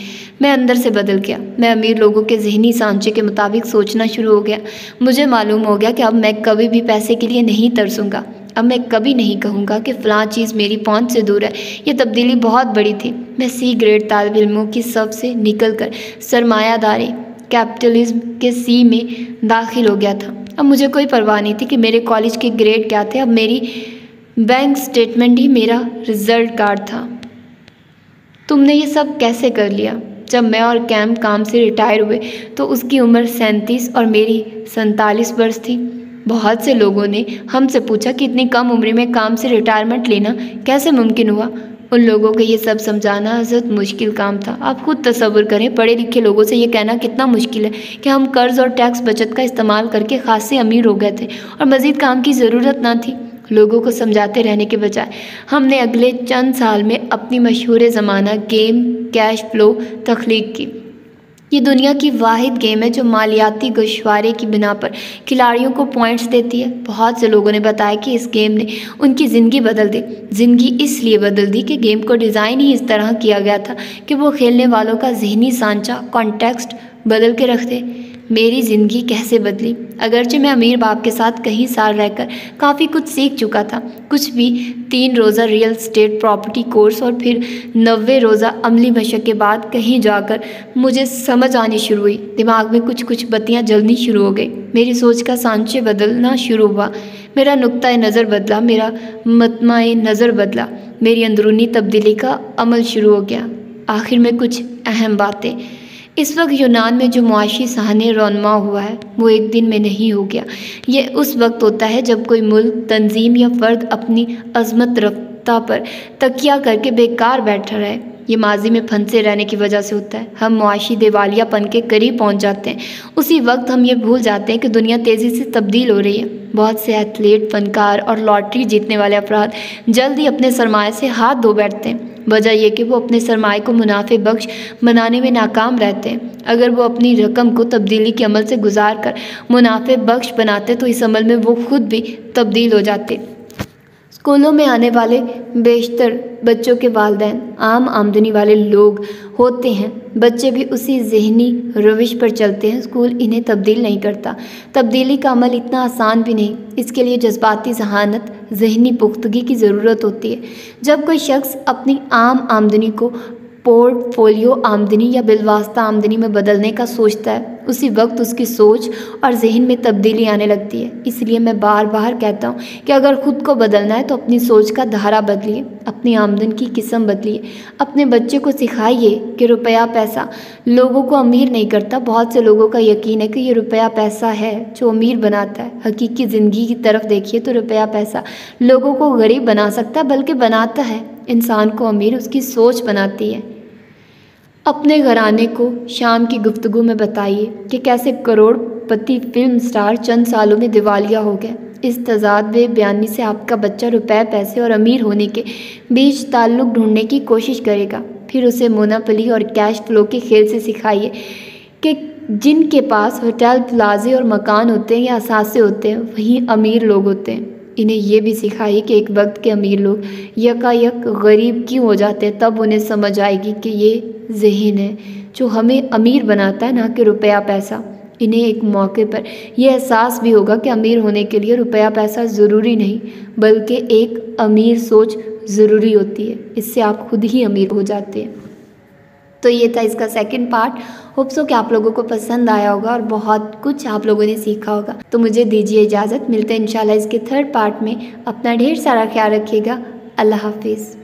मैं अंदर से बदल गया। मैं अमीर लोगों के जहनी सांचे के मुताबिक सोचना शुरू हो गया। मुझे मालूम हो गया कि अब मैं कभी भी पैसे के लिए नहीं तरसूंगा। अब मैं कभी नहीं कहूँगा कि फ़लाँ चीज़ मेरी पहुँच से दूर है। ये तब्दीली बहुत बड़ी थी। मैं C ग्रेड तालिब इल्मों की सब से निकल कर सरमायादारी कैपिटलिज्म के C में दाखिल हो गया था। अब मुझे कोई परवाह नहीं थी कि मेरे कॉलेज के ग्रेड क्या थे। अब मेरी बैंक स्टेटमेंट ही मेरा रिज़ल्ट कार्ड था। तुमने ये सब कैसे कर लिया? जब मैं और कैम काम से रिटायर हुए तो उसकी उम्र 37 और मेरी 47 वर्ष थी। बहुत से लोगों ने हमसे पूछा कि इतनी कम उम्र में काम से रिटायरमेंट लेना कैसे मुमकिन हुआ। उन लोगों को ये सब समझाना हज़रत मुश्किल काम था। आप खुद तसव्वुर करें, पढ़े लिखे लोगों से ये कहना कितना मुश्किल है कि हम कर्ज़ और टैक्स बचत का इस्तेमाल करके खासे अमीर हो गए थे और मज़ीद काम की ज़रूरत ना थी। लोगों को समझाते रहने के बजाय हमने अगले चंद साल में अपनी मशहूर ज़माना गेम कैश फ्लो तख्लीक की। ये दुनिया की वाहिद गेम है जो मालियाती गोशवारे की बिना पर खिलाड़ियों को पॉइंट्स देती है। बहुत से लोगों ने बताया कि इस गेम ने उनकी ज़िंदगी बदल दी। ज़िंदगी इसलिए बदल दी कि गेम को डिज़ाइन ही इस तरह किया गया था कि वो खेलने वालों का जहनी सांचा कॉन्टेक्स्ट बदल के रख दे। मेरी ज़िंदगी कैसे बदली? अगरचे मैं अमीर बाप के साथ कई साल रहकर काफ़ी कुछ सीख चुका था, कुछ भी 3 रोज़ा रियल स्टेट प्रॉपर्टी कोर्स और फिर 90 रोज़ा अमली मशक के बाद कहीं जाकर मुझे समझ आनी शुरू हुई। दिमाग में कुछ बत्तियां जलनी शुरू हो गई। मेरी सोच का सांचे बदलना शुरू हुआ। मेरा नुक्ता नज़र बदला, मेरा मतमाए नज़र बदला, मेरी अंदरूनी तब्दीली का अमल शुरू हो गया। आखिर में कुछ अहम बातें। इस वक्त यूनान में जो मुआशी सहने रोनमा हुआ है वो एक दिन में नहीं हो गया। ये उस वक्त होता है जब कोई मुल्क, तंजीम या फ़र्द अपनी अज़मत रफ्ता पर तकिया करके बेकार बैठा रहे। ये माजी में फंसे रहने की वजह से होता है। हम मुआशी दिवालियापन के करीब पहुंच जाते हैं। उसी वक्त हम ये भूल जाते हैं कि दुनिया तेज़ी से तब्दील हो रही है। बहुत से एथलीट, फनकार और लॉटरी जीतने वाले अफराद जल्द ही अपने सरमाए से हाथ धो बैठते हैं। वजह यह कि वो अपने सरमाए को मुनाफे बख्श बनाने में नाकाम रहते हैं। अगर वो अपनी रकम को तब्दीली के अमल से गुजार कर मुनाफे बख्श बनाते तो इस अमल में वो खुद भी तब्दील हो जाते। स्कूलों में आने वाले बेशतर बच्चों के वालिदैन आम आमदनी वाले लोग होते हैं। बच्चे भी उसी जहनी रविश पर चलते हैं। स्कूल इन्हें तब्दील नहीं करता। तब्दीली का अमल इतना आसान भी नहीं। इसके लिए जज्बाती जहानत, जहनी पुख्तगी की ज़रूरत होती है। जब कोई शख्स अपनी आम आमदनी को पोर्टफोलियो आमदनी या बिलवास्ता आमदनी में बदलने का सोचता है, उसी वक्त उसकी सोच और जहन में तब्दीली आने लगती है। इसलिए मैं बार बार कहता हूँ कि अगर ख़ुद को बदलना है तो अपनी सोच का धारा बदलिए, अपनी आमदन की किस्म बदलिए। अपने बच्चे को सिखाइए कि रुपया पैसा लोगों को अमीर नहीं करता। बहुत से लोगों का यकीन है कि ये रुपया पैसा है जो अमीर बनाता है। हकीकी ज़िंदगी की तरफ देखिए तो रुपया पैसा लोगों को गरीब बना सकता, बल्कि बनाता है। इंसान को अमीर उसकी सोच बनाती है। अपने घराने को शाम की गुफ्तगू में बताइए कि कैसे करोड़पति फिल्म स्टार चंद सालों में दिवालिया हो गए। इस तजाद बयानी से आपका बच्चा रुपए, पैसे और अमीर होने के बीच ताल्लुक़ ढूंढने की कोशिश करेगा। फिर उसे मोनोपोली और कैश फ्लो के खेल से सिखाइए कि जिनके पास होटल, प्लाजे और मकान होते हैं या असासे होते हैं वहीं अमीर लोग होते हैं। इन्हें यह भी सिखाइए कि एक वक्त के अमीर लोग यकायक गरीब क्यों हो जाते हैं। तब उन्हें समझ आएगी कि ये ज़हन है। जो हमें अमीर बनाता है, ना कि रुपया पैसा। इन्हें एक मौके पर यह एहसास भी होगा कि अमीर होने के लिए रुपया पैसा ज़रूरी नहीं, बल्कि एक अमीर सोच ज़रूरी होती है। इससे आप खुद ही अमीर हो जाते हैं। तो ये था इसका सेकंड पार्ट। होप सो कि आप लोगों को पसंद आया होगा और बहुत कुछ आप लोगों ने सीखा होगा। तो मुझे दीजिए इजाज़त, मिलते हैं इंशाल्लाह इसके थर्ड पार्ट में। अपना ढेर सारा ख्याल रखिएगा। अल्लाह हाफिज़।